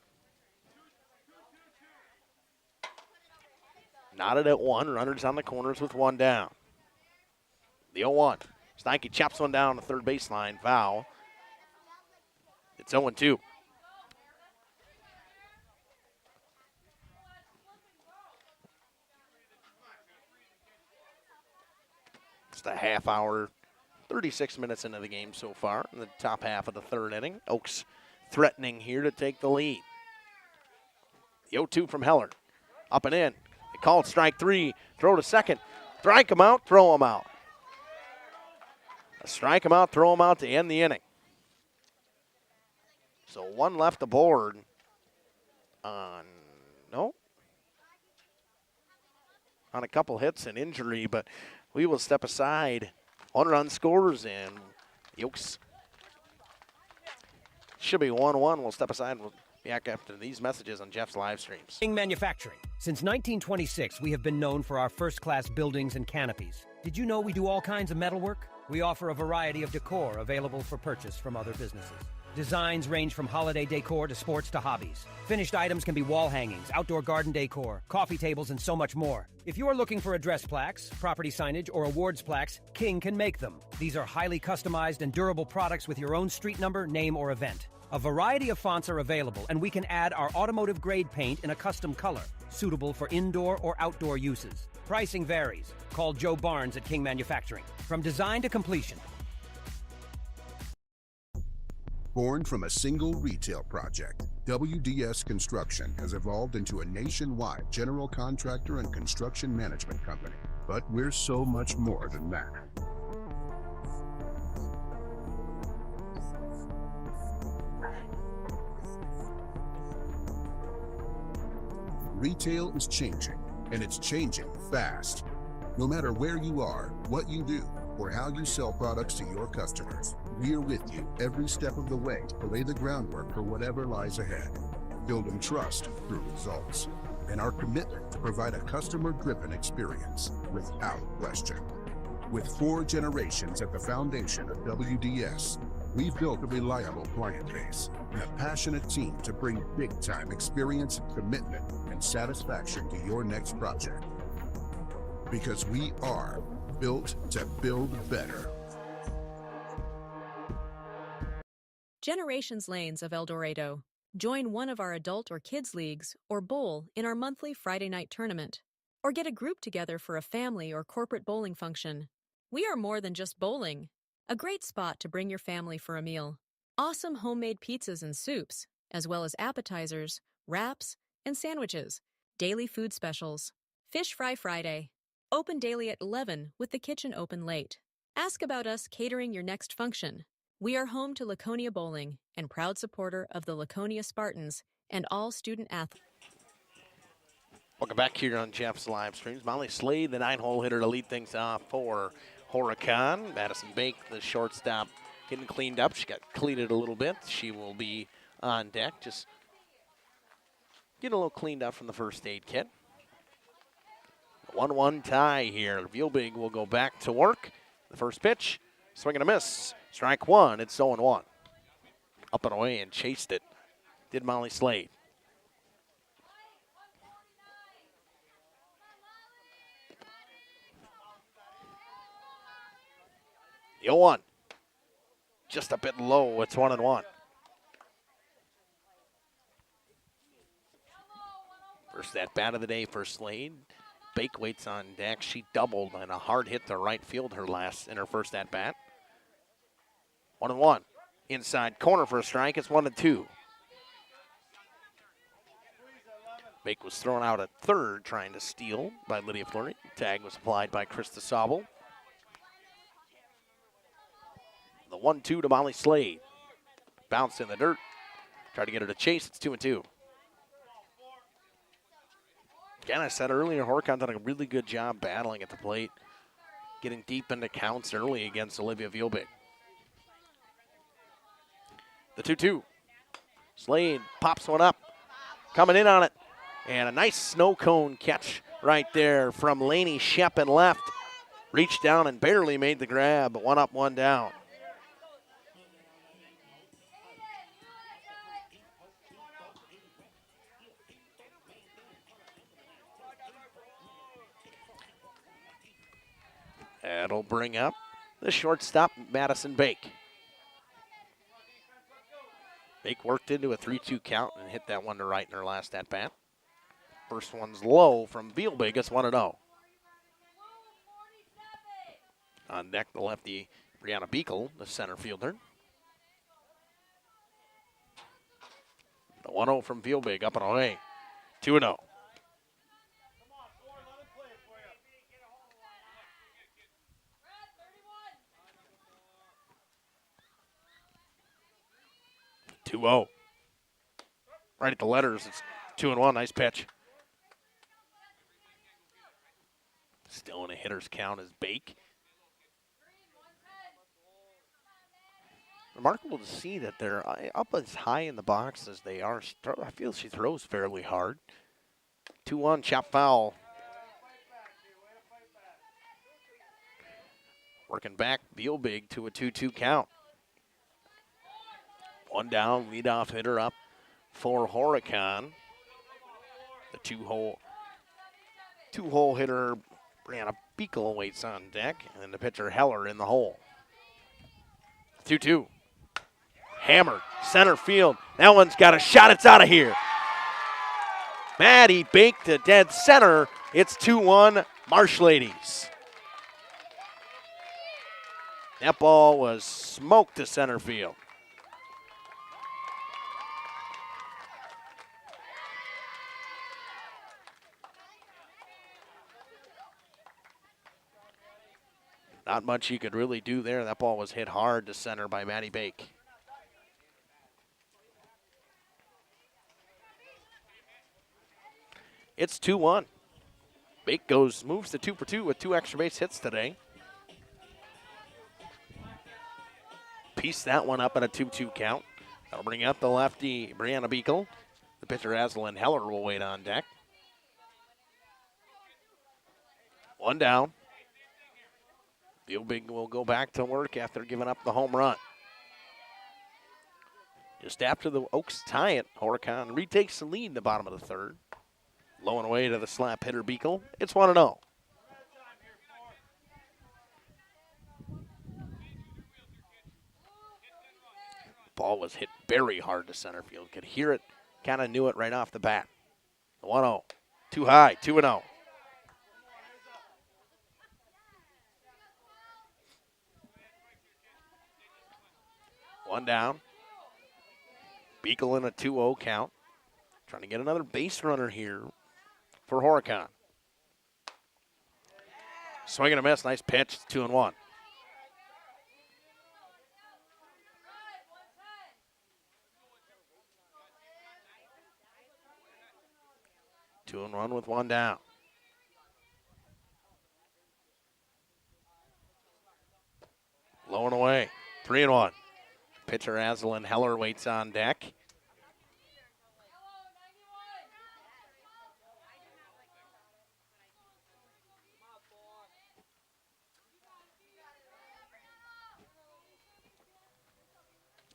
Knotted at 1. Runners on the corners with 1 down. The 0-1. Steinke chops one down the third baseline. Foul. It's 0-2. Just a half hour, 36 minutes into the game so far in the top half of the third inning. Oaks threatening here to take the lead. The 0-2 from Heller. Up and in. They called strike 3. Throw to second. Strike him out, throw him out. Strike him out, throw him out to end the inning. So 1 left aboard on a couple hits and injury, but we will step aside. 1 run scores, and the Oaks should be 1-1. We'll step aside. We'll be back after these messages on Jeff's live streams. King Manufacturing. Since 1926, we have been known for our first-class buildings and canopies. Did you know we do all kinds of metalwork? We offer a variety of decor available for purchase from other businesses. Designs range from holiday decor to sports to hobbies. Finished items can be wall hangings, outdoor garden decor, coffee tables, and so much more. If you're looking for address plaques, property signage, or awards plaques, King can make them. These are highly customized and durable products with your own street number, name, or event. A variety of fonts are available, and we can add our automotive-grade paint in a custom color, suitable for indoor or outdoor uses. Pricing varies. Call Joe Barnes at King Manufacturing. From design to completion. Born from a single retail project, WDS Construction has evolved into a nationwide general contractor and construction management company. But we're so much more than that. Retail is changing, and it's changing fast. No matter where you are, what you do, or how you sell products to your customers, we're with you every step of the way to lay the groundwork for whatever lies ahead. Building trust through results, and our commitment to provide a customer-driven experience without question. With 4 generations at the foundation of WDS, we've built a reliable client base and a passionate team to bring big-time experience, commitment, and satisfaction to your next project. Because we are built to build better. Generations Lanes of El Dorado. Join one of our adult or kids leagues or bowl in our monthly Friday night tournament. Or get a group together for a family or corporate bowling function. We are more than just bowling. A great spot to bring your family for a meal. Awesome homemade pizzas and soups, as well as appetizers, wraps, and sandwiches. Daily food specials. Fish Fry Friday. Open daily at 11 with the kitchen open late. Ask about us catering your next function. We are home to Laconia Bowling and proud supporter of the Laconia Spartans and all student athletes. Welcome back here on Jeff's live streams. Molly Slade, the 9-hole hitter, to lead things off for Horicon. Madison Bake, the shortstop getting cleaned up. She got cleated a little bit. She will be on deck. Just getting a little cleaned up from the first aid kit. 1-1 tie here. Vielbig will go back to work. The first pitch, swing and a miss. Strike one. It's 0-1. Up and away and chased it. Did Molly Slade. The 0-1. Just a bit low. It's 1-1. First at bat of the day for Slade. Bake waits on deck. She doubled and a hard hit to right field in her first at bat. 1-1. Inside corner for a strike. It's 1-2. Bake was thrown out at third, trying to steal by Lydia Fleury. Tag was applied by Krista Sobel. The 1-2 to Molly Slade. Bounced in the dirt. Tried to get her to chase. It's 2-2. Again, I said earlier, Horicon done a really good job battling at the plate, getting deep into counts early against Olivia Vielbig. The 2-2. Slade pops one up, coming in on it, and a nice snow cone catch right there from Lainey Shep and left. Reached down and barely made the grab, one up, one down. That'll bring up the shortstop, Madison Bake. Bake worked into a 3-2 count and hit that one to right in her last at-bat. First one's low from Vielbig. It's 1-0. On deck, the lefty, Brianna Beekle, the center fielder. The 1-0 from Vielbig, up and away. 2-0. Right at the letters, it's 2-1. Nice pitch. Still in a hitter's count is Bake. Remarkable to see that they're up as high in the box as they are. I feel she throws fairly hard. 2-1, chop foul. Working back, Vielbig to a 2-2 count. One down, leadoff hitter up for Horicon. The two-hole hitter, Brianna Beekle, waits on deck, and the pitcher Heller in the hole. 2-2. Hammered, center field. That one's got a shot. It's out of here. Maddie Bake to dead center. It's 2-1, Marsh Ladies. That ball was smoked to center field. Not much you could really do there. That ball was hit hard to center by Maddie Bake. It's 2-1. Bake moves to 2 for 2 with 2 extra base hits today. Piece that one up in a 2-2 count. That'll bring up the lefty, Brianna Beekle. The pitcher, Aslan Heller, will wait on deck. One down. Vielbig will go back to work after giving up the home run. Just after the Oaks tie it, Horicon retakes the lead in the bottom of the third. Low and away to the slap hitter Beekle. It's 1-0. Ball was hit very hard to center field. Could hear it, kind of knew it right off the bat. 1-0. Too high, 2-0. One down. Beekle in a 2-0 count. Trying to get another base runner here for Horicon. Swing and a miss. Nice pitch. 2-1. Two and one with one down. Low and away. 3-1. Pitcher Aslan Heller waits on deck.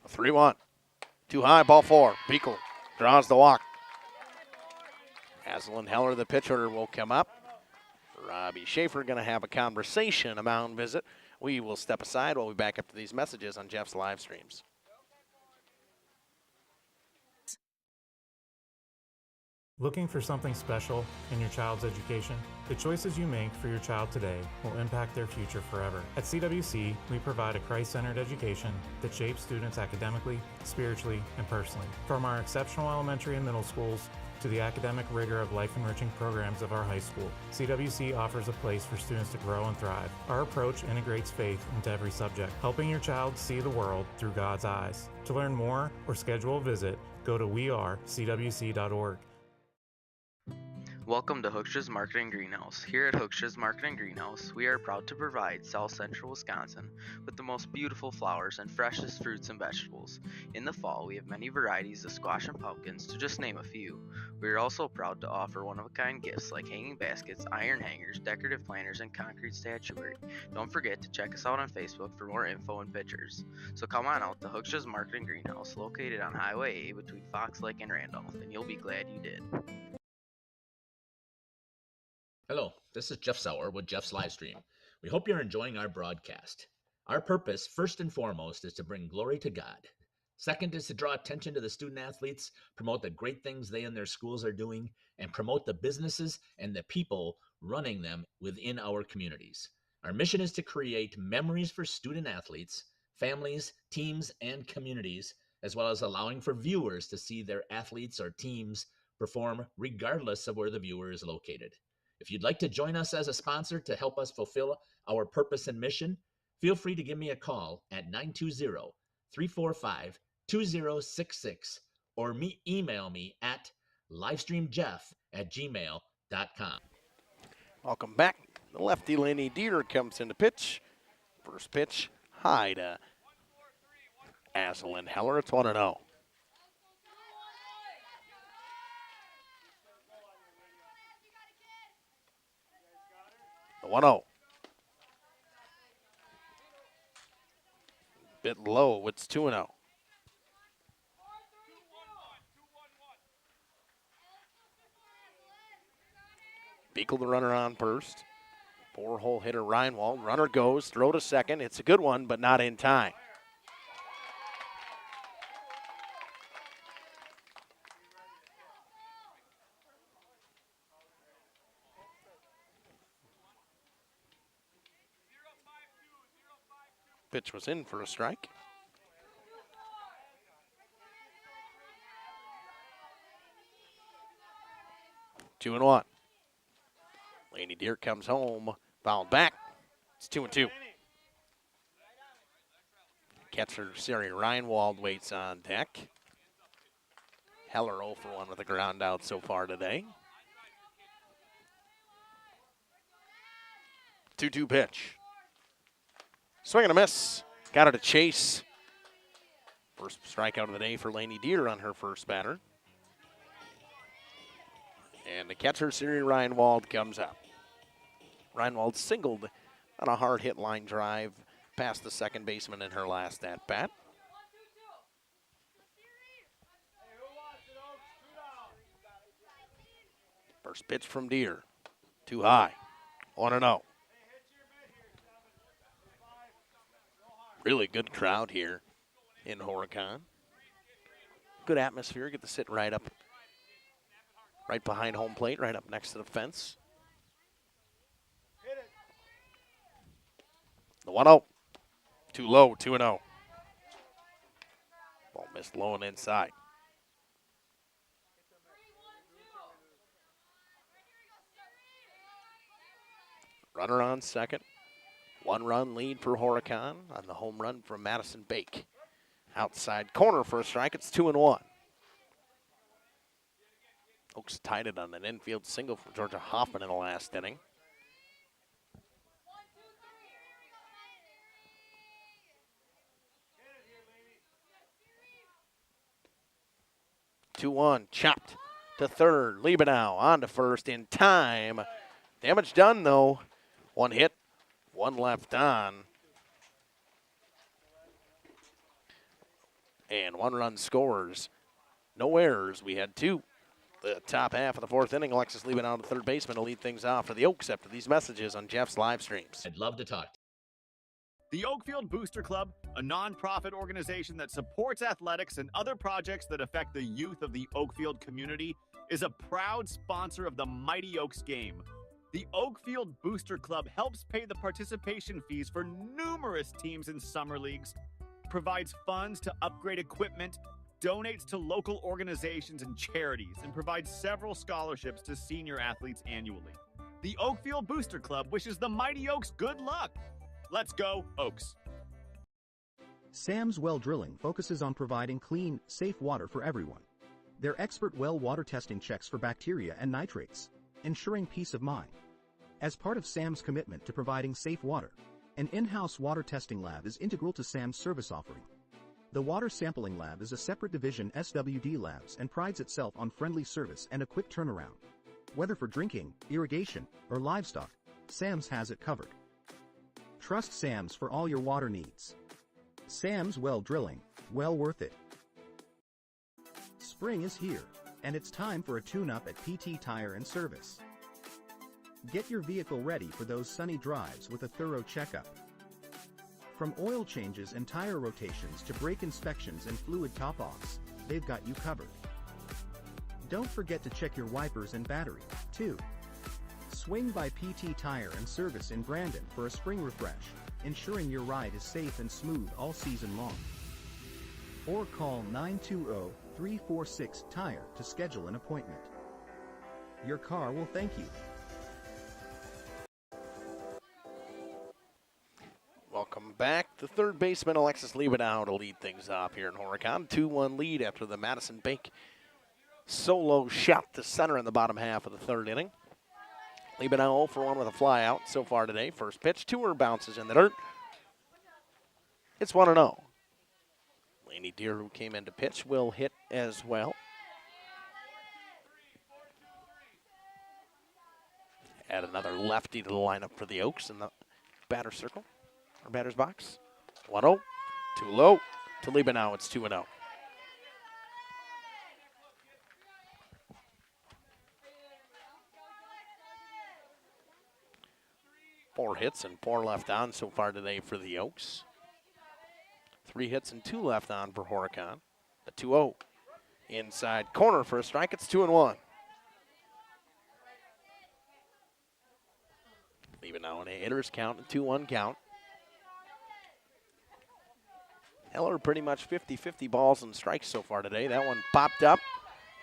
A 3-1. Too high, ball 4. Beekle draws the walk. Aslan Heller, the pitcher, will come up. Robbie Schaefer going to have a conversation, a mound visit. We will step aside while we back up to these messages on Jeff's live streams. Looking for something special in your child's education? The choices you make for your child today will impact their future forever. At CWC, we provide a Christ-centered education that shapes students academically, spiritually, and personally. From our exceptional elementary and middle schools to the academic rigor of life-enriching programs of our high school, CWC offers a place for students to grow and thrive. Our approach integrates faith into every subject, helping your child see the world through God's eyes. To learn more or schedule a visit, go to wearecwc.org. Welcome to Hooksha's Marketing Greenhouse. Here at Hooksha's Marketing Greenhouse, we are proud to provide South Central Wisconsin with the most beautiful flowers and freshest fruits and vegetables. In the fall, we have many varieties of squash and pumpkins, to just name a few. We are also proud to offer one-of-a-kind gifts like hanging baskets, iron hangers, decorative planters, and concrete statuary. Don't forget to check us out on Facebook for more info and pictures. So come on out to Hooksha's Marketing Greenhouse, located on Highway A between Fox Lake and Randolph, and you'll be glad you did. Hello, this is Jeff Sauer with Jeff's Livestream. We hope you're enjoying our broadcast. Our purpose, first and foremost, is to bring glory to God. Second is to draw attention to the student athletes, promote the great things they and their schools are doing, and promote the businesses and the people running them within our communities. Our mission is to create memories for student athletes, families, teams, and communities, as well as allowing for viewers to see their athletes or teams perform regardless of where the viewer is located. If you'd like to join us as a sponsor to help us fulfill our purpose and mission, feel free to give me a call at 920-345-2066 or email me at livestreamjeff@gmail.com. Welcome back. The lefty Laney Deer comes into pitch. First pitch, high to Aslan Heller. It's 1-0. The 1-0. Bit low. It's 2-0. Beekle the runner on first. 4-hole hitter Reinwald. Runner goes. Throw to second. It's a good one, but not in time. Pitch was in for a strike. Two and one. Laney Deer comes home, fouled back. It's 2-2. Catcher Siri Reinwald waits on deck. Heller 0 for 1 with a ground out so far today. 2-2 pitch. Swing and a miss. Got it to Chase. First strikeout of the day for Laney Deer on her first batter. And the catcher, Siri Reinwald, comes up. Reinwald singled on a hard hit line drive past the second baseman in her last at bat. First pitch from Deer. Too high. 1-0. Really good crowd here in Horicon. Good atmosphere. Get to sit right behind home plate, right up next to the fence. The 1-0. Too low, 2-0. Ball missed low and inside. Runner on second. 1-run lead for Horicon on the home run from Madison Bake. Outside corner for a strike. It's 2-1. Oaks tied it on an infield single from Georgia Hoffman in the last inning. 2-1, chopped to third. Liebenau on to first in time. Damage done, though. One hit, one left on. And one run scores. No errors. We had two. The top half of the fourth inning, Alexis Liebenau, the third baseman, to lead things off for the Oaks after these messages on Jeff's live streams. I'd love to talk. The Oakfield Booster Club, a nonprofit organization that supports athletics and other projects that affect the youth of the Oakfield community, is a proud sponsor of the Mighty Oaks game. The Oakfield Booster Club helps pay the participation fees for numerous teams in summer leagues, provides funds to upgrade equipment, donates to local organizations and charities, and provides several scholarships to senior athletes annually. The Oakfield Booster Club wishes the Mighty Oaks good luck. Let's go, Oaks. Sam's Well Drilling focuses on providing clean, safe water for everyone. Their expert well water testing checks for bacteria and nitrates, ensuring peace of mind. As part of Sam's commitment to providing safe water, an in-house water testing lab is integral to Sam's service offering. The Water Sampling Lab is a separate division SWD Labs and prides itself on friendly service and a quick turnaround. Whether for drinking, irrigation, or livestock, Sam's has it covered. Trust Sam's for all your water needs. Sam's Well Drilling, well worth it. Spring is here, and it's time for a tune-up at PT Tire and Service. Get your vehicle ready for those sunny drives with a thorough checkup. From oil changes and tire rotations to brake inspections and fluid top-offs, they've got you covered. Don't forget to check your wipers and battery, too. Swing by PT Tire and Service in Brandon for a spring refresh, ensuring your ride is safe and smooth all season long. Or call 920-346-TIRE to schedule an appointment. Your car will thank you. Welcome back. The third baseman, Alexis Liebenau, to lead things off here in Horicon. 2-1 lead after the Madison Bank solo shot to center in the bottom half of the third inning. Liebenau 0 for 1 with a fly out so far today. First pitch, 2 bounces in the dirt. It's 1-0. Laney Deer, who came in to pitch, will hit as well. Add another lefty to the lineup for the Oaks in the batter circle, or batter's box. 1-0, too low to Liebenau. It's 2-0. Four hits and 4 left on so far today for the Oaks. 3 hits and 2 left on for Horicon. A 2-0. Inside corner for a strike. It's 2-1. Leaving now in a hitter's count, a 2-1 count. Heller pretty much 50-50 balls and strikes so far today. That one popped up.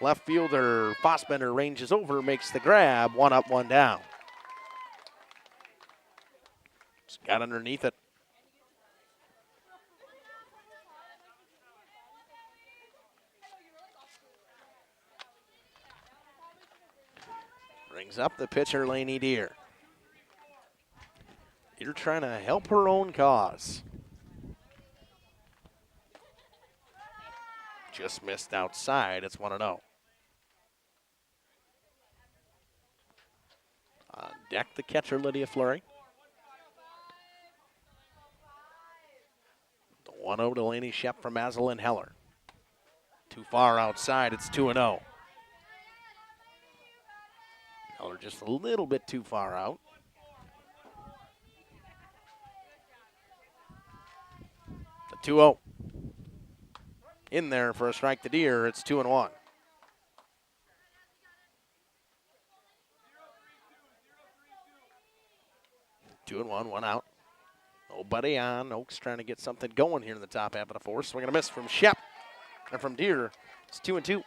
Left fielder Fossbender ranges over, makes the grab. 1 up, 1 down. Just got underneath it. Brings up the pitcher, Laney Deer. Deer trying to help her own cause. Just missed outside. It's 1-0. On deck, the catcher, Lydia Fleury. The 1-0 to Laney Shep from Maslin Heller. Too far outside. It's 2-0. Heller just a little bit too far out. The 2-0. In there for a strike to Deer. It's 2-1. Two and one out. Nobody on. Oaks trying to get something going here in the top half of the fourth. Swing and a miss from Shep. And from Deer, it's 2-2.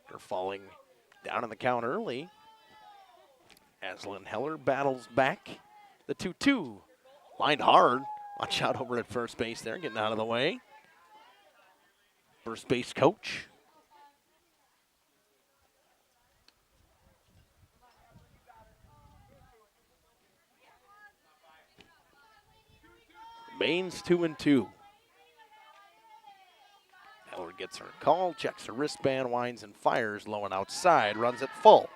They're falling down on the count early. Aslan Heller battles back. The 2-2. Lined hard. Watch out over at first base there, getting out of the way. First base coach. Remains 2-2. Heller gets her call, checks her wristband, winds and fires, low and outside, runs it full.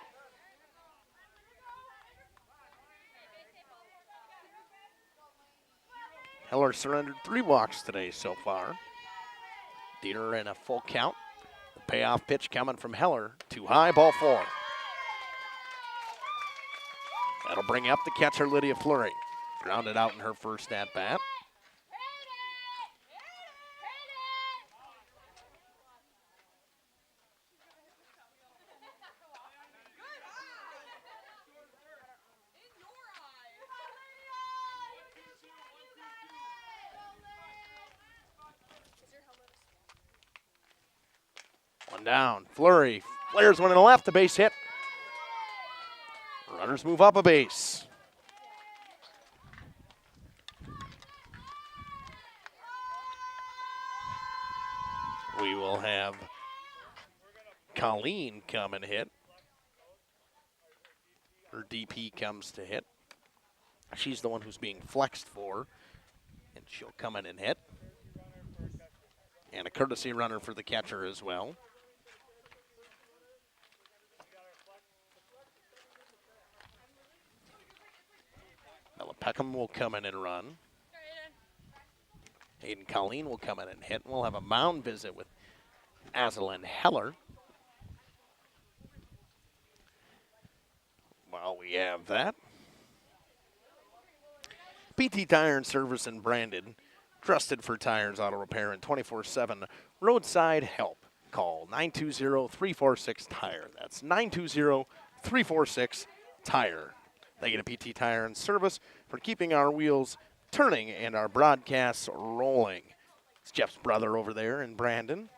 Heller surrendered 3 walks today so far. Dieter in a full count. The payoff pitch coming from Heller. Too high, ball 4. That'll bring up the catcher, Lydia Fleury. Grounded out in her first at-bat. One down. Fleury flares one to the left, a base hit. Runners move up a base. We will have Colleen come and hit. Her DP comes to hit. She's the one who's being flexed for, and she'll come in and hit. And a courtesy runner for the catcher as well. Ella Peckham will come in and run. Hayden Colleen will come in and hit. We'll have a mound visit with Azalyn Heller. While we have that, PT Tire and Service in Brandon, trusted for tires, auto repair, and 24/7 roadside help. Call 920-346-TIRE. That's 920-346-TIRE. Thank you to PT Tire and Service for keeping our wheels turning and our broadcasts rolling. It's Jeff's brother over there in Brandon.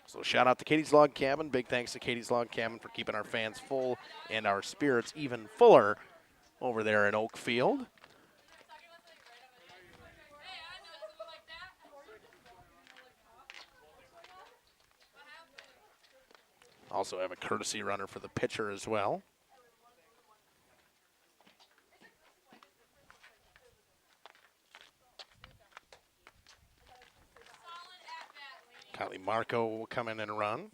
So shout out to Katie's Log Cabin. Big thanks to Katie's Log Cabin for keeping our fans full and our spirits even fuller over there in Oakfield. Also have a courtesy runner for the pitcher as well. Kylie Marco will come in and run.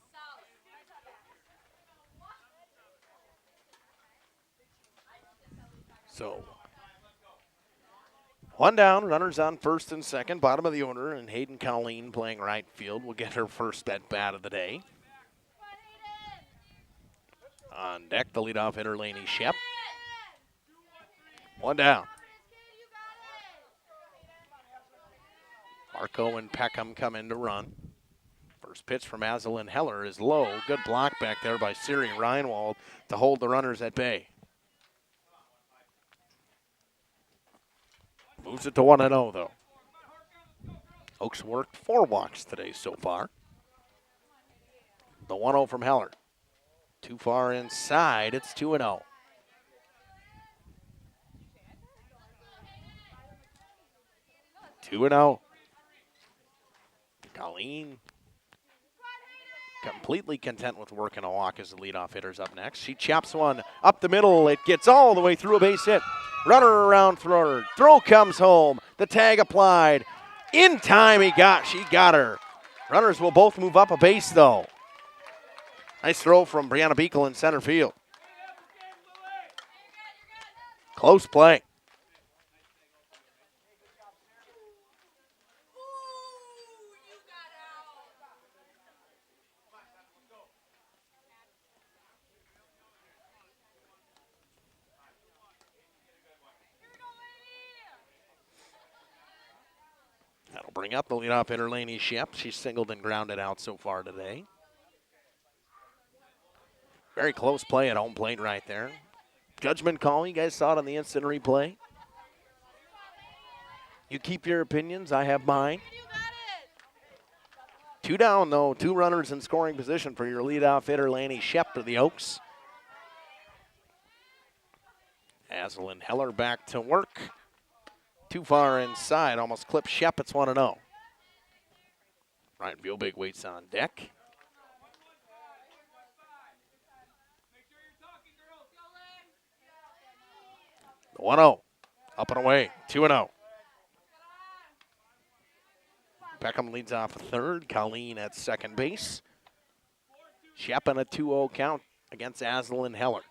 So, one down, runners on first and second, bottom of the order, and Hayden Colleen playing right field will get her first at bat of the day. On deck, the leadoff hitter, Lainey Shep. One down. Marco and Peckham come in to run. First pitch from Azalyn Heller is low. Good block back there by Siri Reinwald to hold the runners at bay. Moves it to 1-0, though. Oaks worked 4 walks today so far. The 1-0 from Heller. Too far inside. It's 2-0. Colleen completely content with working a walk as the leadoff hitter's up next. She chops one up the middle. It gets all the way through a base hit. Runner around third. Throw comes home. The tag applied. In time she got her. Runners will both move up a base though. Nice throw from Brianna Beekle in center field. Close play. That'll bring up the leadoff hitter, Lainey Shep. She's singled and grounded out so far today. Very close play at home plate right there. Judgment call, you guys saw it on the instant replay. You keep your opinions, I have mine. 2 down though, 2 runners in scoring position for your leadoff hitter, Lainey Shep of the Oaks. Azalyn Heller back to work. Too far inside, almost clipped Shep. It's 1-0. Ryan Viobig waits on deck. The 1-0. Up and away. 2-0. Peckham leads off third. Colleen at second base. Shep on a 2-0 count against Aslan Heller.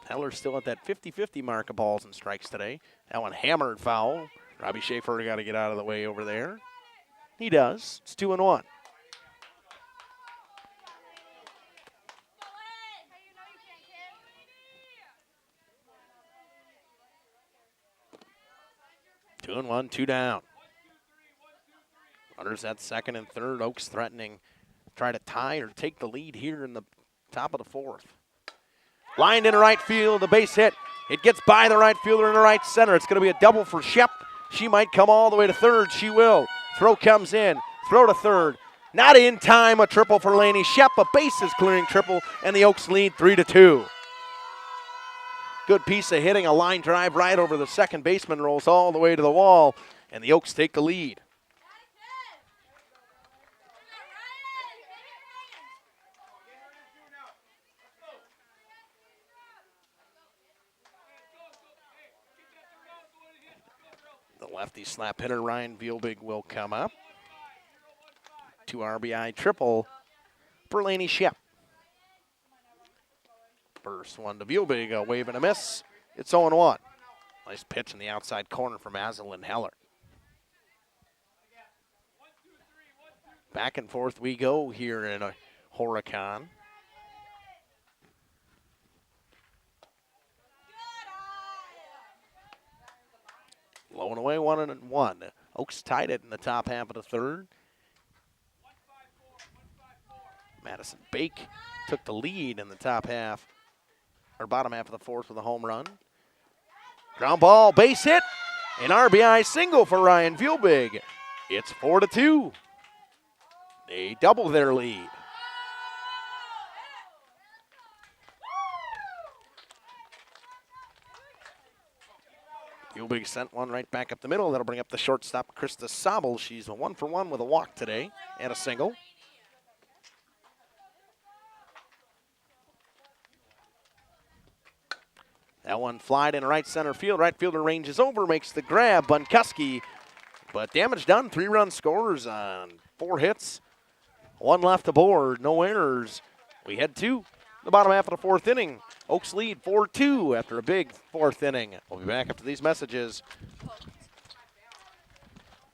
Heller still at that 50-50 mark of balls and strikes today. That one hammered foul. Robbie Schaefer got to get out of the way over there. He does. It's 2-1. Two and one, two down. Runners at second and third. Oaks threatening to try to tie or take the lead here in the top of the fourth. Lined into right field, a base hit. It gets by the right fielder in the right center. It's going to be a double for Shep. She might come all the way to third. She will. Throw comes in. Throw to third. Not in time. A triple for Laney Shep. A bases clearing triple, and the Oaks lead 3-2. Good piece of hitting. A line drive right over the second baseman, rolls all the way to the wall, and the Oaks take the lead. The lefty slap hitter, Ryan Vielbig, will come up. 2 RBI triple for Laney Shep. First one to Vielbig, a wave and a miss. It's 0-1. Nice pitch in the outside corner from Aslan Heller. Back and forth we go here in Horicon. Low and away, 1-1. Oaks tied it in the top half of the third. Madison Bake took the lead in the top half, or bottom half of the fourth with a home run. Ground ball, base hit, an RBI single for Ryan Vielbig. It's 4-2. They double their lead. Vielbig sent one right back up the middle. That'll bring up the shortstop, Krista Sobel. She's a 1-for-1 with a walk today and a single. That one flied in right center field. Right fielder ranges over, makes the grab. Bunkuski, but damage done. 3-run scorers on 4 hits. 1 left aboard, no errors. We head to the bottom half of the fourth inning. Oaks lead 4-2 after a big fourth inning. We'll be back after these messages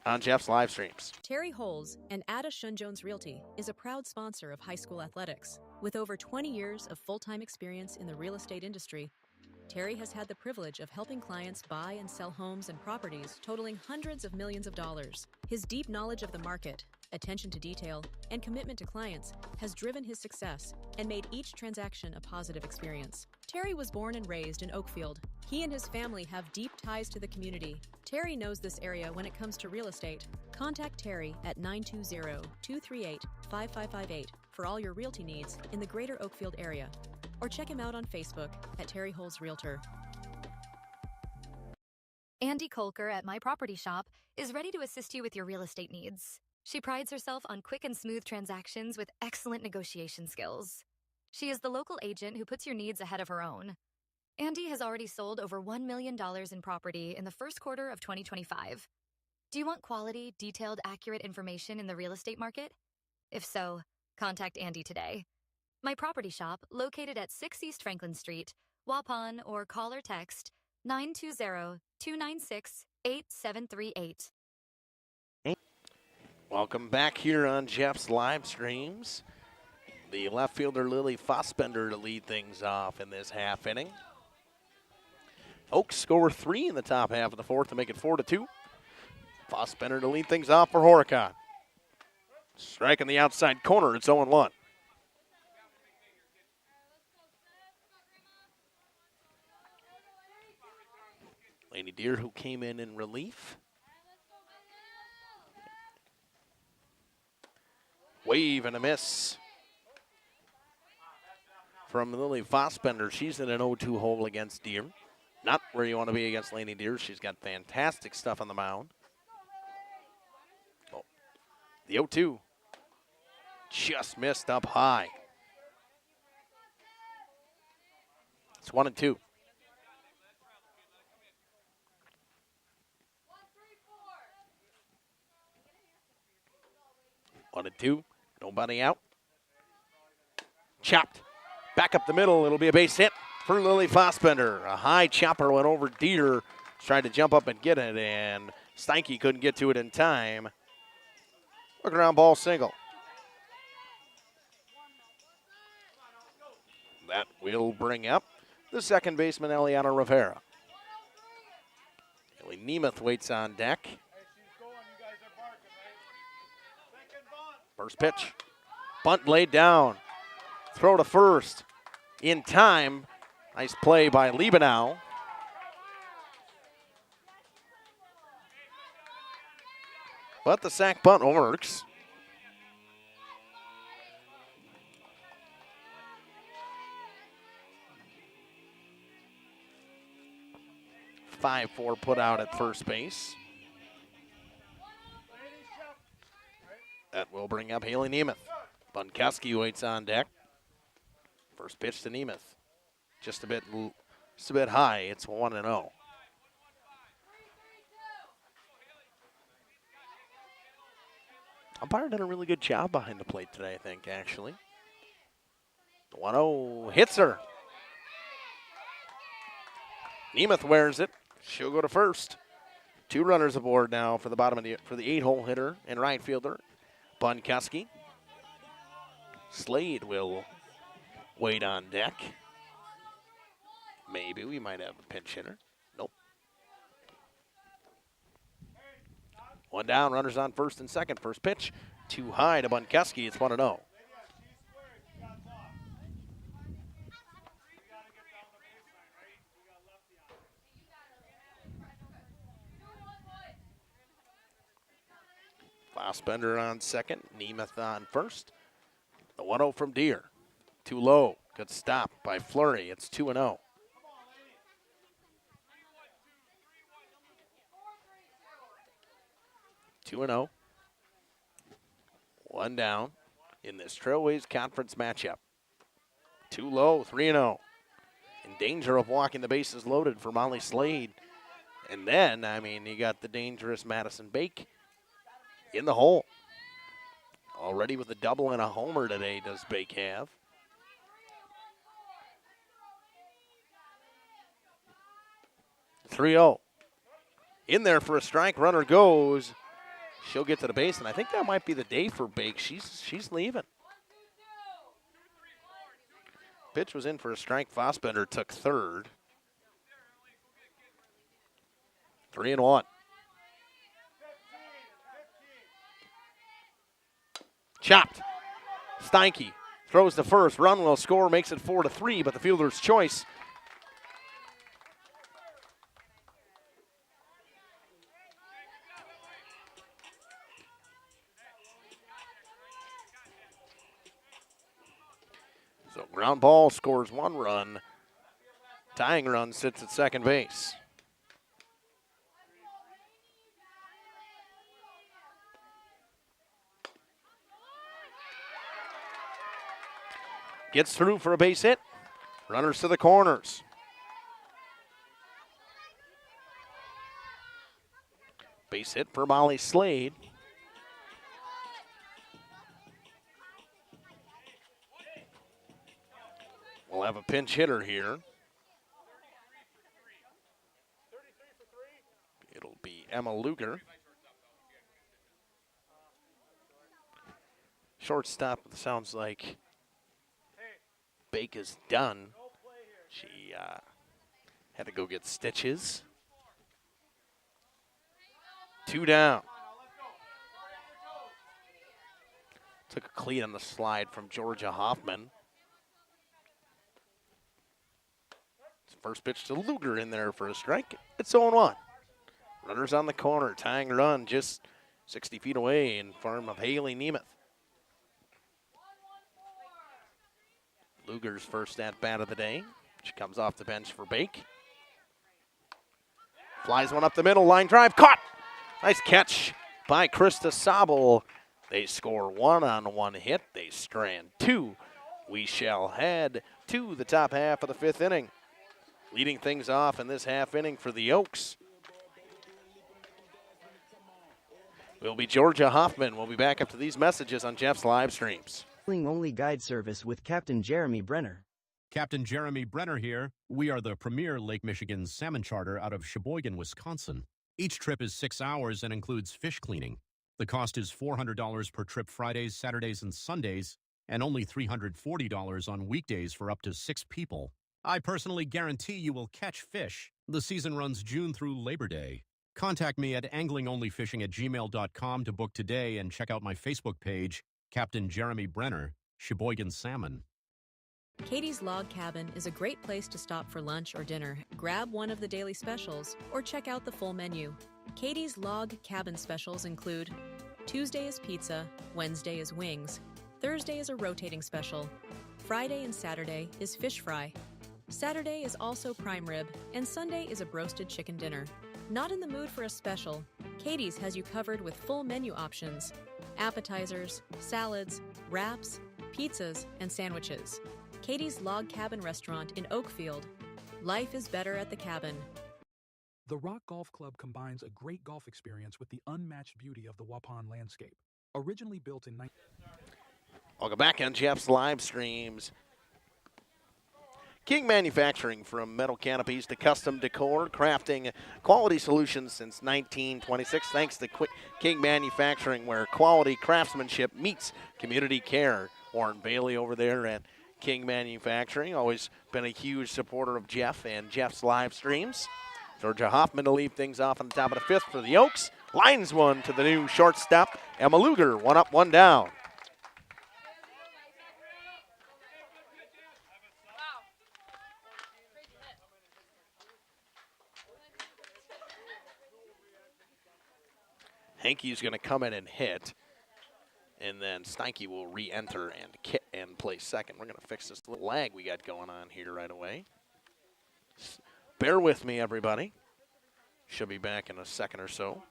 on Jeff's live streams. Terry Holes and Ada Shun-Jones Realty is a proud sponsor of high school athletics. With over 20 years of full-time experience in the real estate industry, Terry has had the privilege of helping clients buy and sell homes and properties totaling hundreds of millions of dollars. His deep knowledge of the market, attention to detail, and commitment to clients has driven his success and made each transaction a positive experience. Terry was born and raised in Oakfield. He and his family have deep ties to the community. Terry knows this area when it comes to real estate. Contact Terry at 920-238-5558 for all your realty needs in the greater Oakfield area. Or check him out on Facebook at Terry Holes Realtor. Andy Kolker at My Property Shop is ready to assist you with your real estate needs. She prides herself on quick and smooth transactions with excellent negotiation skills. She is the local agent who puts your needs ahead of her own. Andy has already sold over $1 million in property in the first quarter of 2025. Do you want quality, detailed, accurate information in the real estate market? If so, contact Andy today. My Property Shop, located at 6 East Franklin Street, Waupun, or call or text 920-296-8738. Welcome back here on Jeff's live streams. The left fielder Lily Fossbender to lead things off in this half inning. Oaks score 3 in the top half of the fourth to make it 4-2. Fossbender to lead things off for Horicon. Strike in the outside corner, it's 0-1. Laney Deer, who came in relief. Wave and a miss from Lily Fossbender. She's in an 0-2 hole against Deer. Not where you want to be against Laney Deer. She's got fantastic stuff on the mound. Oh, the 0-2 just missed up high. It's 1-2. 1-2. Nobody out. Chopped. Back up the middle. It'll be a base hit for Lily Fossbender. A high chopper went over Deer. Tried to jump up and get it, and Steinke couldn't get to it in time. A ground ball single. That will bring up the second baseman, Eliana Rivera. Ellie Nemeth waits on deck. First pitch. Bunt laid down. Throw to first. In time. Nice play by Liebenau. But the sack bunt works. (5-4) put out at first base. That will bring up Haley Nemeth. Bunkowski waits on deck. First pitch to Nemeth. Just a bit high. It's 1-0. Umpire did a really good job behind the plate today, I think, actually. The 1-0 hits her. Nemeth wears it. She'll go to first. 2 runners aboard now for the 8-hole hitter and right fielder, Bunkowski. Slade will wait on deck. Maybe we might have a pinch hitter. Nope. 1 down, runners on first and second. First pitch, too high to Bunkowski. It's 1-0. Fossbender on second, Nemeth on first. The 1-0 from Deer. Too low. Good stop by Fleury. It's 2-0. (2-0). 1 down in this Trailways Conference matchup. Too low, 3-0. In danger of walking the bases loaded for Molly Slade. And then, I mean, you got the dangerous Madison Bake in the hole. Already with a double and a homer today does Bake have. (3-0). In there for a strike, runner goes. She'll get to the base, and I think that might be the day for Bake. She's leaving. Pitch was in for a strike. Fossbender took third. 3-1. Chopped. Steinke throws to first. Run will score, makes it 4-3, but the fielder's choice. So ground ball scores 1 run. Tying run sits at second base. Gets through for a base hit. Runners to the corners. Base hit for Molly Slade. We'll have a pinch hitter here. It'll be Emma Luger. Shortstop, sounds like Bake is done. She had to go get stitches. 2 down. Took a cleat on the slide from Georgia Hoffman. First pitch to Luger in there for a strike. It's 0-1. Runners on the corner. Tying run just 60 feet away in form of Haley Nemeth. Luger's first at-bat of the day. She comes off the bench for Bake. Flies one up the middle. Line drive. Caught! Nice catch by Krista Sobel. They score 1 on 1 hit. They strand 2. We shall head to the top half of the 5th inning. Leading things off in this half inning for the Oaks will be Georgia Hoffman. We'll be back after these messages on Jeff's live streams. Only guide service with Captain Jeremy Brenner. Captain Jeremy Brenner here. We are the premier Lake Michigan salmon charter out of Sheboygan, Wisconsin. Each trip is 6 hours and includes fish cleaning. The cost is $400 per trip Fridays, Saturdays, and Sundays, and only $340 on weekdays for up to 6 people. I personally guarantee you will catch fish. The season runs June through Labor Day. Contact me at anglingonlyfishing@gmail.com to book today and check out my Facebook page, Captain Jeremy Brenner, Sheboygan Salmon. Katie's Log Cabin is a great place to stop for lunch or dinner. Grab one of the daily specials or check out the full menu. Katie's Log Cabin specials include Tuesday is pizza, Wednesday is wings, Thursday is a rotating special, Friday and Saturday is fish fry, Saturday is also prime rib, and Sunday is a broasted chicken dinner. Not in the mood for a special? Katie's has you covered with full menu options, appetizers, salads, wraps, pizzas, and sandwiches. Katie's Log Cabin Restaurant in Oakfield. Life is better at the cabin. The Rock Golf Club combines a great golf experience with the unmatched beauty of the Waupun landscape. Originally built in Welcome back on Jeff's live streams. King Manufacturing, from metal canopies to custom decor, crafting quality solutions since 1926. Thanks to King Manufacturing, where quality craftsmanship meets community care. Warren Bailey over there at King Manufacturing, always been a huge supporter of Jeff and Jeff's live streams. Georgia Hoffman to leave things off on the top of the 5th for the Oaks. Lines one to the new shortstop, Emma Luger, 1 up, 1 down. Hankey's going to come in and hit, and then Steinke will re-enter and play second. We're going to fix this little lag we got going on here right away. Bear with me, everybody. Should be back in a second or so.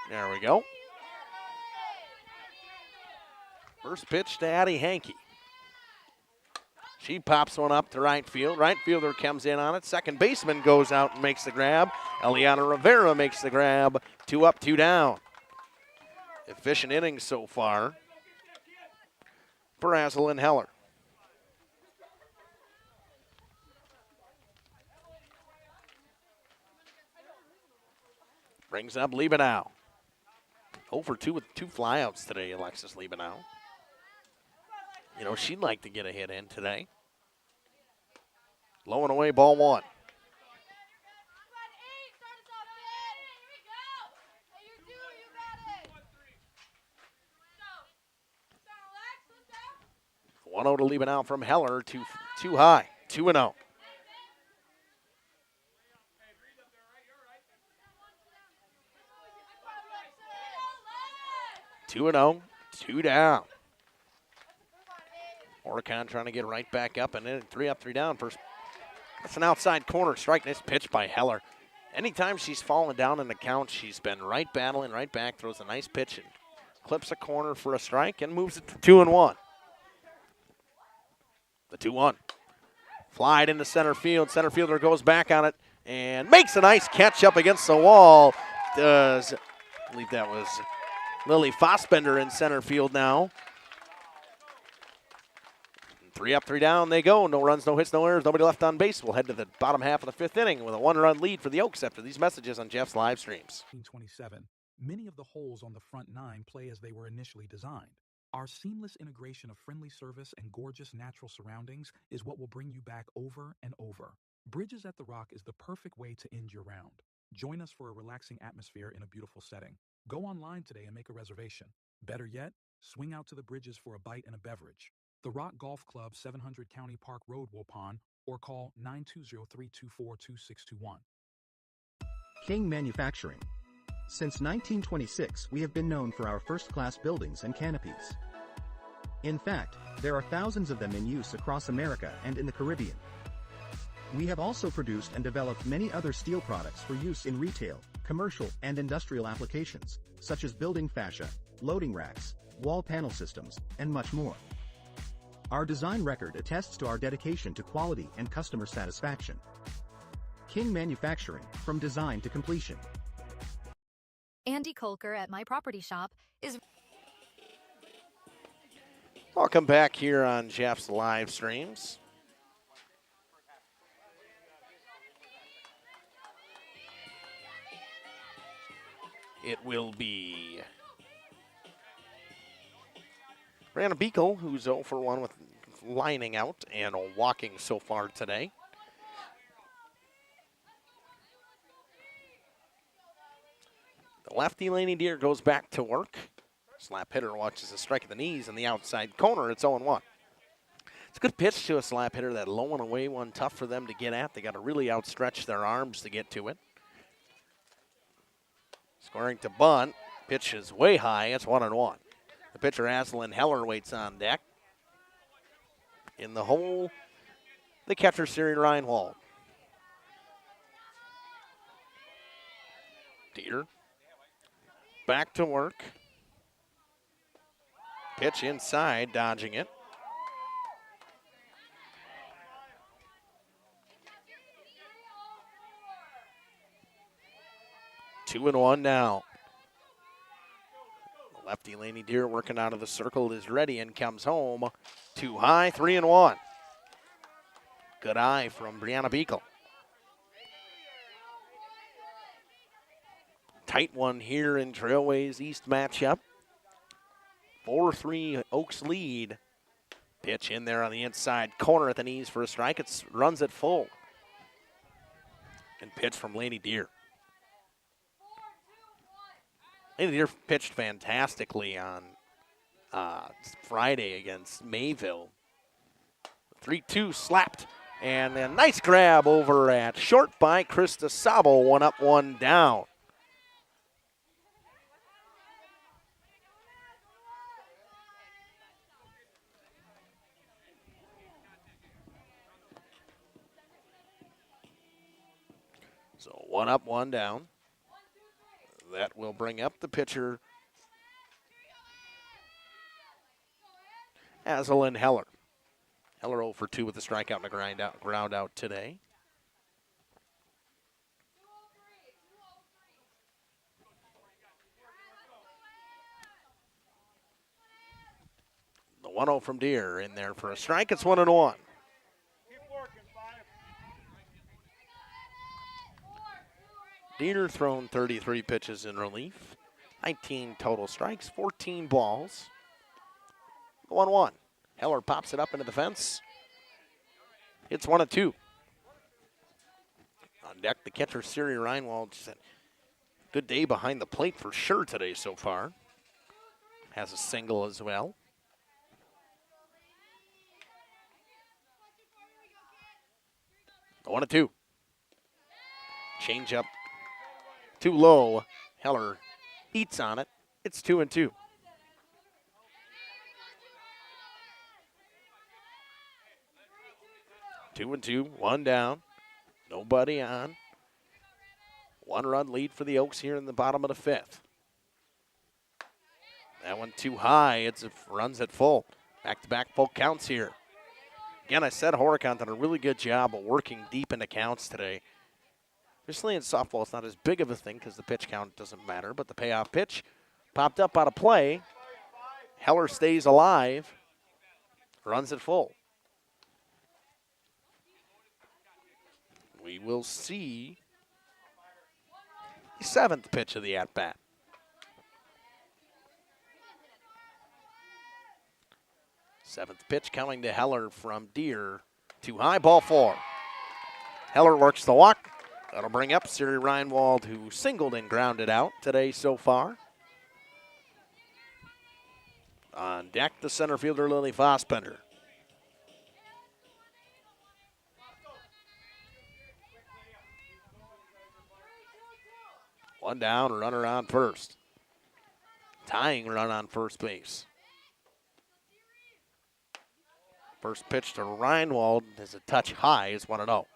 There we go. First pitch to Addie Hankey. She pops one up to right field. Right fielder comes in on it. Second baseman goes out and makes the grab. Eliana Rivera makes the grab. 2 up, 2 down. Efficient innings so far for Brazel and Heller. Brings up Liebenow. 0 for 2 with 2 flyouts today, Alexis Liebenow. You know, she'd like to get a hit in today. Low and away, ball 1. One 0 to Liebenow from Heller, too high, 2-0. Two and 0, 2 down. Horicon trying to get right back up, and then 3 up, 3 down. First, that's an outside corner strike. Nice pitch by Heller. Anytime she's fallen down in the count, she's been right battling, right back, throws a nice pitch and clips a corner for a strike and moves it to 2-1. The 2-1. Fly it into center field. Center fielder goes back on it and makes a nice catch up against the wall. I believe that was Lily Fossbender in center field now. 3 up, 3 down they go. No runs, no hits, no errors, nobody left on base. We'll head to the bottom half of the 5th inning with a 1-run lead for the Oaks after these messages on Jeff's live streams. 1927, many of the holes on the front 9 play as they were initially designed. Our seamless integration of friendly service and gorgeous natural surroundings is what will bring you back over and over. Bridges at the Rock is the perfect way to end your round. Join us for a relaxing atmosphere in a beautiful setting. Go online today and make a reservation. Better yet, swing out to the Bridges for a bite and a beverage. The Rock Golf Club, 700 County Park Road, Waupun, or call 920-324-2621. King Manufacturing. Since 1926, we have been known for our first-class buildings and canopies. In fact, there are thousands of them in use across America and in the Caribbean. We have also produced and developed many other steel products for use in retail, commercial, and industrial applications, such as building fascia, loading racks, wall panel systems, and much more. Our design record attests to our dedication to quality and customer satisfaction. King Manufacturing, from design to completion. Andy Kolker at My Property Shop is... Welcome back here on Jeff's live streams. It will be Brianna Beekle, who's 0 for 1 with lining out and walking so far today. The lefty Laney Deer goes back to work. Slap hitter watches a strike at the knees in the outside corner. It's 0-1. It's a good pitch to a slap hitter. That low and away one, tough for them to get at. They got to really outstretch their arms to get to it. Scoring to bunt. Pitch is way high. It's 1-1. The pitcher, Aslan Heller, waits on deck. In the hole, the catcher, Siri Reinwald. Deer back to work. Pitch inside, dodging it. Two and one now. Lefty Laney Deer working out of the circle is ready and comes home. Too high, 3-1. Good eye from Brianna Beekle. Tight one here in Trailways East matchup. 4-3 Oaks lead. Pitch in there on the inside corner at the knees for a strike. It runs it full. And pitch from Laney Deer. Laney Deer pitched fantastically on Friday against Mayville. 3-2 slapped. And a nice grab over at short by Krista Sabo. 1 up, 1 down. So 1 up, 1 down. That will bring up the pitcher, Aslan Heller. Heller 0 for 2 with a strikeout and a ground out today. The 1-0 from Deer in there for a strike. It's 1-1. Deer thrown 33 pitches in relief, 19 total strikes, 14 balls. 1-1. Heller pops it up into the fence. It's 1-2. On deck, the catcher, Siri Reinwald. Said, good day behind the plate for sure today so far. Has a single as well. The 1-2. Change up. Too low. Heller eats on it. It's 2-2. Two and two, 1 down. Nobody on. 1-run lead for the Oaks here in the bottom of the 5th. That one too high. It runs at full. Back-to-back full counts here. Again, I said Horicon done a really good job of working deep into counts today. Obviously in softball, it's not as big of a thing because the pitch count doesn't matter, but the payoff pitch popped up out of play. Heller stays alive, runs it full. We will see the 7th pitch of the at-bat. Seventh pitch coming to Heller from Deer. Too high, ball 4. Heller works the walk. That'll bring up Siri Reinwald, who singled and grounded out today so far. On deck, the center fielder, Lily Fossbender. One down, runner on first. Tying run on first base. First pitch to Reinwald is a touch high, is 1-0.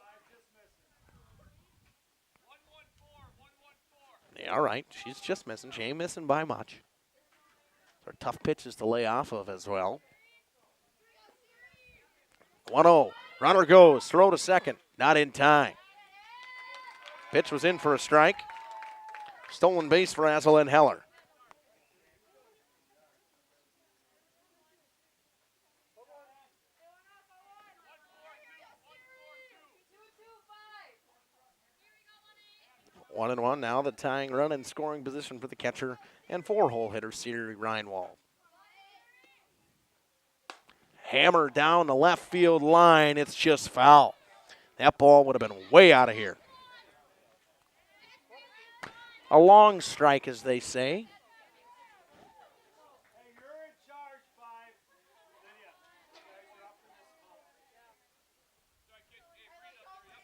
Yeah, all right, she's just missing. She ain't missing by much. So tough pitches to lay off of as well. 1-0. Runner goes. Throw to second. Not in time. Pitch was in for a strike. Stolen base for Azalin Heller. One and one now, the tying run in scoring position for the catcher and 4-hole hitter, Siri Reinwald. Hammer down the left field line, it's just foul. That ball would have been way out of here. A long strike, as they say.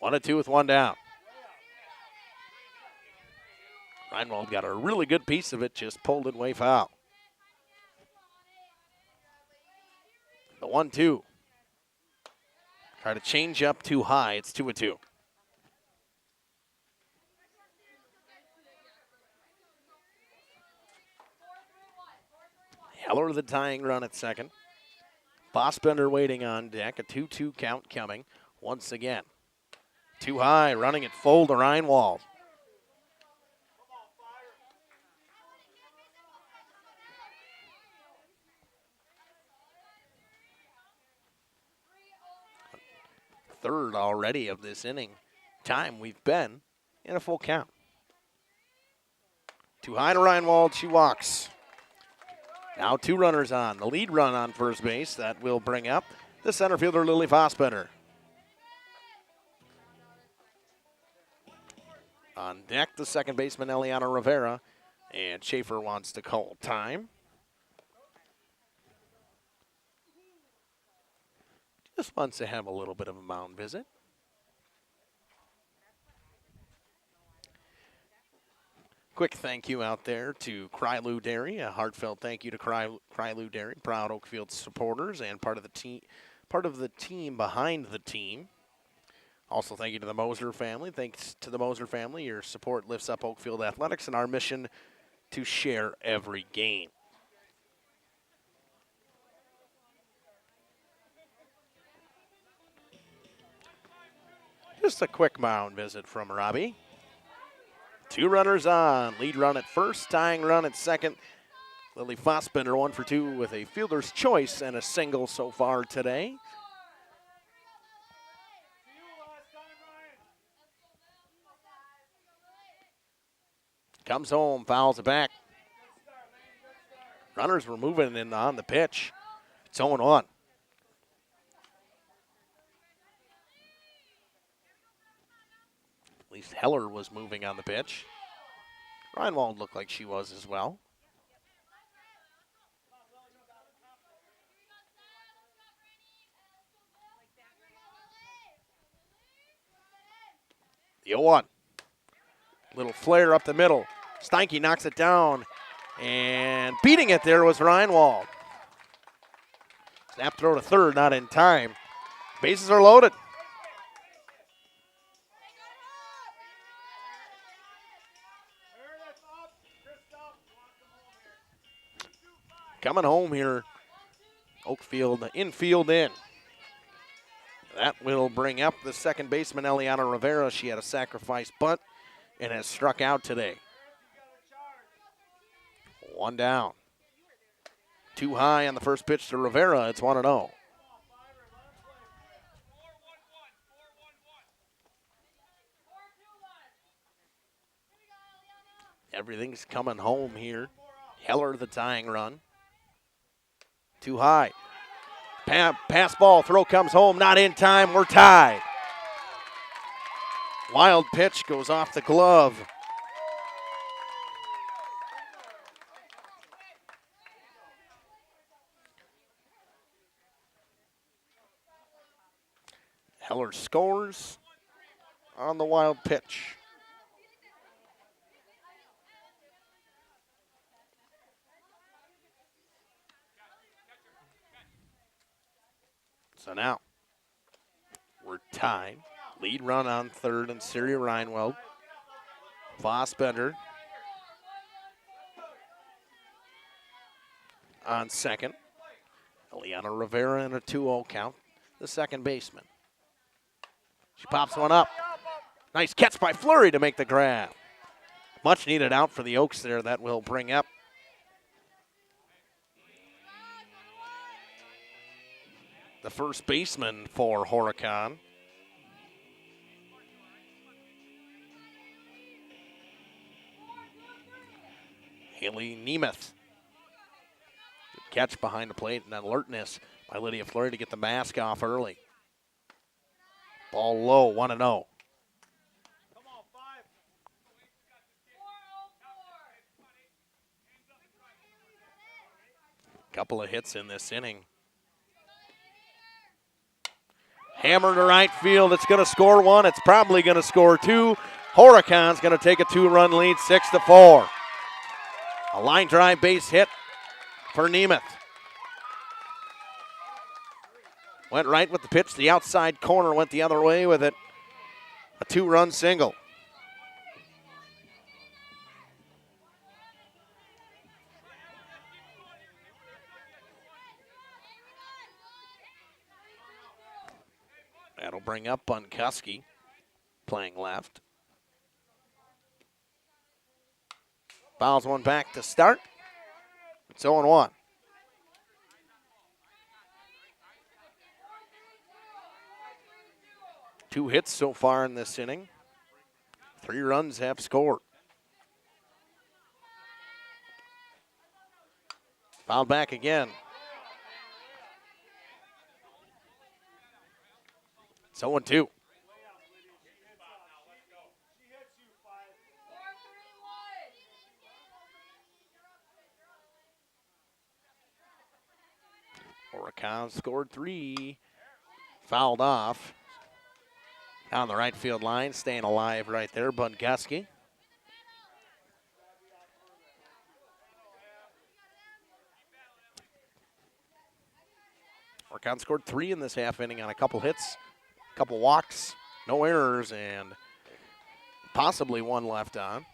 1-2 with one down. Reinwald got a really good piece of it, just pulled it way foul. The 1-2. Try to change up too high. It's 2-2. Heller the tying run at second. Fossbender waiting on deck. A 2-2 count coming once again. Too high, running it full to Reinwald. Third already of this inning time we've been in a full count. Too high to Reinwald, she walks. Now 2 runners on. The lead run on first base, that will bring up the center fielder, Lily Fossbender. On deck, the second baseman, Eliana Rivera, and Schaefer wants to call time. Just wants to have a little bit of a mound visit. Quick thank you out there to Krylu Dairy. A heartfelt thank you to Krylu Dairy, proud Oakfield supporters and part of the team behind the team. Also, thank you to the Moser family. Thanks to the Moser family. Your support lifts up Oakfield Athletics and our mission to share every game. Just a quick mound visit from Robbie. 2 runners on. Lead run at first, tying run at second. Lily Fossbender 1 for 2 with a fielder's choice and a single so far today. Comes home, fouls it back. Runners were moving in on the pitch. It's 0-1. At least Heller was moving on the pitch. Reinwald looked like she was as well. The 0-1. Little flare up the middle. Steinke knocks it down. And beating it there was Reinwald. Snap throw to third, not in time. Bases are loaded. Coming home here, Oakfield infield in. That will bring up the second baseman, Eliana Rivera. She had a sacrifice bunt and has struck out today. 1 down. Too high on the first pitch to Rivera. It's 1-0. Everything's coming home here. Heller the tying run. Too high. Pass ball, throw comes home, not in time, we're tied. Wild pitch goes off the glove. Heller scores on the wild pitch. So now we're tied. Lead run on third and Siri Reinwald. Fossbender on second. Eliana Rivera in a 2-0 count, the second baseman. She pops one up. Nice catch by Fleury to make the grab. Much needed out for the Oaks there. That will bring up the first baseman for Horicon. Haley Nemeth. Good catch behind the plate and alertness by Lydia Fleury to get the mask off early. Ball low, 1-0. Couple of hits in this inning. Hammer to right field. It's going to score one. It's probably going to score two. Horicon's going to take a 2-run lead, 6-4. A line drive base hit for Nemeth. Went right with the pitch. The outside corner went the other way with it. A 2-run single. That'll bring up Bunkuski, playing left. Fouls one back to start. It's 0-1. Two hits so far in this inning. 3 runs have scored. Fouled back again. It's 0-2. Horicon scored 3. Fouled off. On the right field line, staying alive right there, Bunkuski. Horicon scored 3 in this half inning on a couple hits, a couple walks, no errors, and possibly one left on.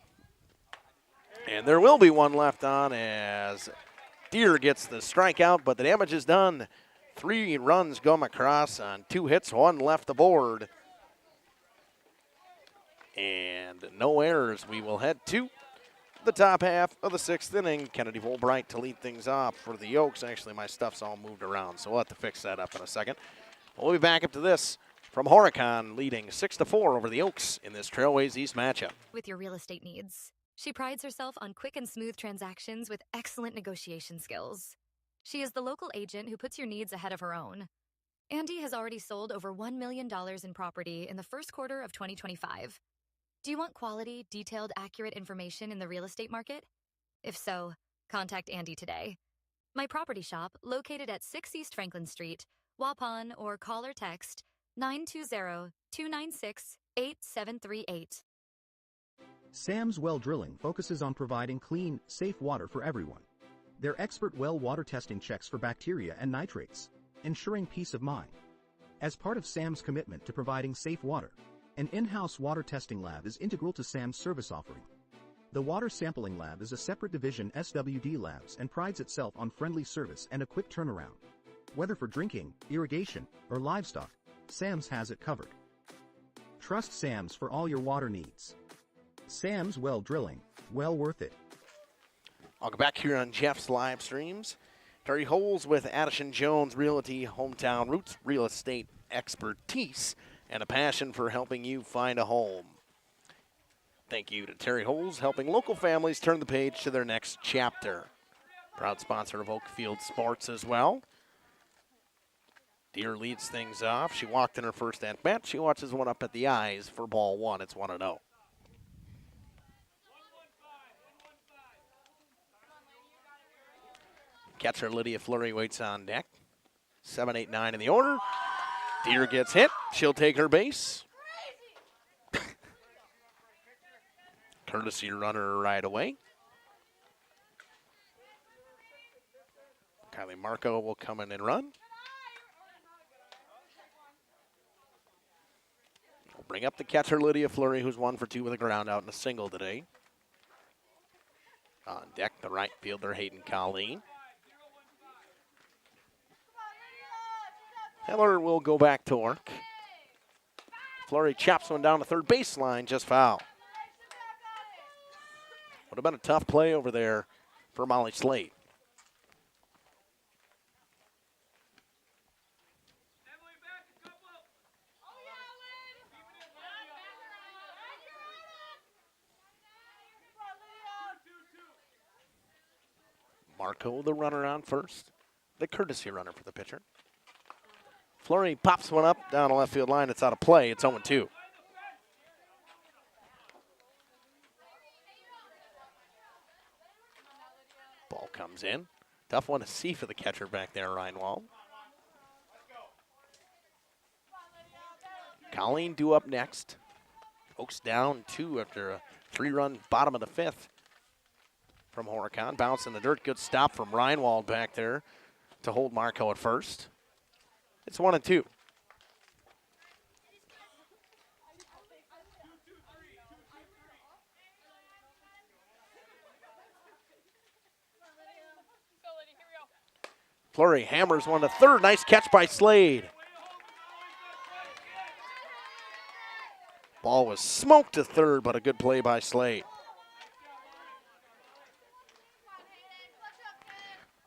And there will be one left on as Deer gets the strikeout, but the damage is done. 3 runs come across on 2 hits, 1 left aboard. And no errors. We will head to the top half of the 6th inning. Kennedy Volbright to lead things off for the Oaks. Actually, my stuff's all moved around, so we'll have to fix that up in a second. We'll be back up to this from Horicon, leading 6-4 over the Oaks in this Trailways East matchup. With your real estate needs. She prides herself on quick and smooth transactions with excellent negotiation skills. She is the local agent who puts your needs ahead of her own. Andy has already sold over $1 million in property in the first quarter of 2025. Do you want quality, detailed, accurate information in the real estate market? If so, contact Andy today. My property shop, located at 6 East Franklin Street, Waupun, or call or text 920-296-8738. Sam's Well Drilling focuses on providing clean, safe water for everyone. Their expert well water testing checks for bacteria and nitrates, ensuring peace of mind. As part of Sam's commitment to providing safe water, an in-house water testing lab is integral to Sam's service offering. The Water Sampling Lab is a separate division SWD Labs and prides itself on friendly service and a quick turnaround. Whether for drinking, irrigation, or livestock, Sam's has it covered. Trust Sam's for all your water needs. Sam's Well Drilling, well worth it. I'll go back here on Jeff's live streams. Terry Holes with Addison Jones Realty, hometown roots, real estate expertise, and a passion for helping you find a home. Thank you to Terry Holes, helping local families turn the page to their next chapter. Proud sponsor of Oakfield Sports as well. Deer leads things off. She walked in her first at-bat. She watches one up at the eyes for ball 1. It's 1-0. Catcher Lydia Fleury waits on deck. 7, 8, 9 in the order. Deer gets hit. She'll take her base. Courtesy runner right away. Kylie Marco will come in and run. We'll bring up the catcher Lydia Fleury, who's 1 for 2 with a ground out and a single today. On deck, the right fielder Hayden Colleen. Heller will go back to work. Fleury chops one down the third baseline, just foul. Would have been a tough play over there for Molly Slade. Marco, the runner on first. The courtesy runner for the pitcher. Fleury pops one up down the left field line. It's out of play. It's 0-2. Ball comes in. Tough one to see for the catcher back there, Reinwald. Colleen due up next. Oaks down 2 after a 3-run bottom of the 5th from Horicon. Bounce in the dirt. Good stop from Reinwald back there to hold Marco at first. It's 1-2. Fleury hammers one to third. Nice catch by Slade. Ball was smoked to third, but a good play by Slade.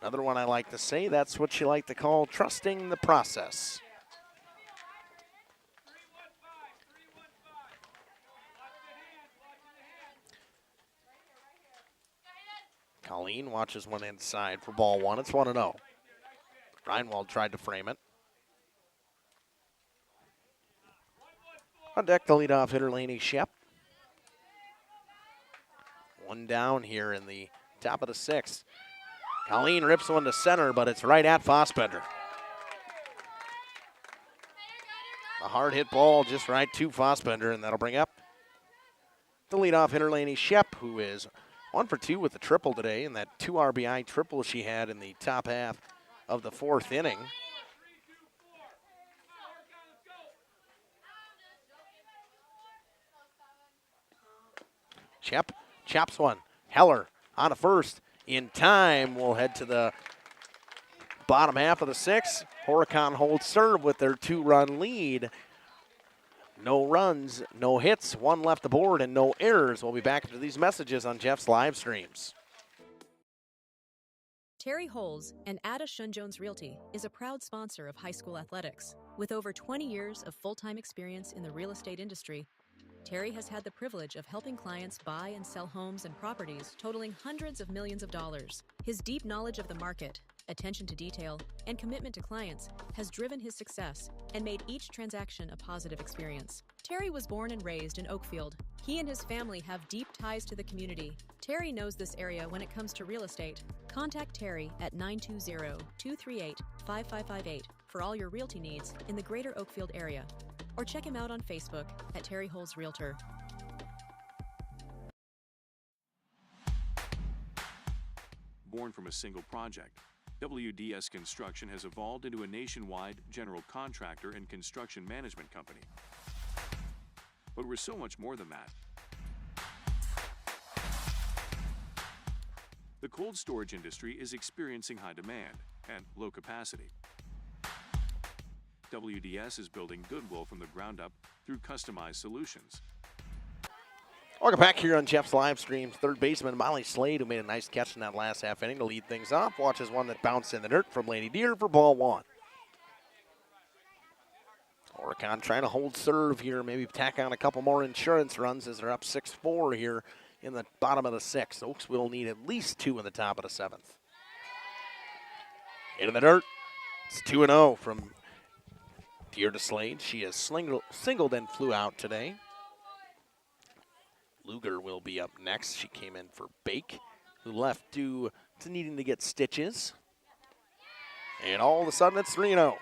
Another one I like to say, that's what you like to call trusting the process. Colleen watches one inside for ball 1. It's 1-0. Reinwald tried to frame it. On deck, the leadoff hitter, Laney Shep. One down here in the top of the 6th. Colleen rips one to center, but it's right at Fossbender. A hard hit ball just right to Fossbender, and that'll bring up the leadoff hitter, Laney Shep, who is 1 for 2 with the triple today, and that 2 RBI triple she had in the top half of the 4th inning. Shep chops one. Heller on a first. In time, we'll head to the bottom half of the 6th. Horicon holds serve with their 2-run lead. No runs, no hits, 1 left aboard, and no errors. We'll be back after these messages on Jeff's live streams. Terry Holes and Ada Shun-Jones Realty is a proud sponsor of high school athletics. With over 20 years of full-time experience in the real estate industry, Terry has had the privilege of helping clients buy and sell homes and properties totaling hundreds of millions of dollars. His deep knowledge of the market, attention to detail, and commitment to clients has driven his success and made each transaction a positive experience. Terry was born and raised in Oakfield. He and his family have deep ties to the community. Terry knows this area when it comes to real estate. Contact Terry at 920-238-5558 for all your realty needs in the greater Oakfield area. Or check him out on Facebook at Terry Holes Realtor. Born from a single project, WDS Construction has evolved into a nationwide general contractor and construction management company. But we're so much more than that. The cold storage industry is experiencing high demand and low capacity. WDS is building goodwill from the ground up through customized solutions. Welcome back here on Jeff's live stream. Third baseman Molly Slade, who made a nice catch in that last half inning to lead things off, watches one that bounced in the dirt from Lady Deer for ball 1. Horicon trying to hold serve here, maybe tack on a couple more insurance runs as they're up 6-4 here in the bottom of the 6th. Oaks will need at least 2 in the top of the 7th. In the dirt, it's 2-0 from Deer to Slade. She has singled and flew out today. Luger will be up next. She came in for Bake, who left due to needing to get stitches. And all of a sudden, it's 3-0.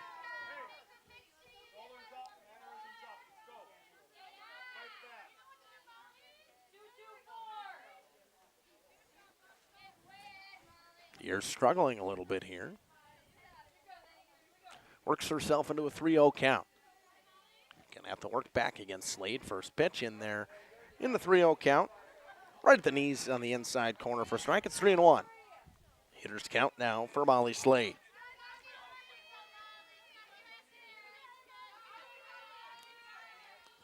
Deer struggling a little bit here. Works herself into a 3-0 count. Gonna have to work back against Slade. First pitch in there in the 3-0 count. Right at the knees on the inside corner for strike. It's 3-1. Hitters count now for Molly Slade.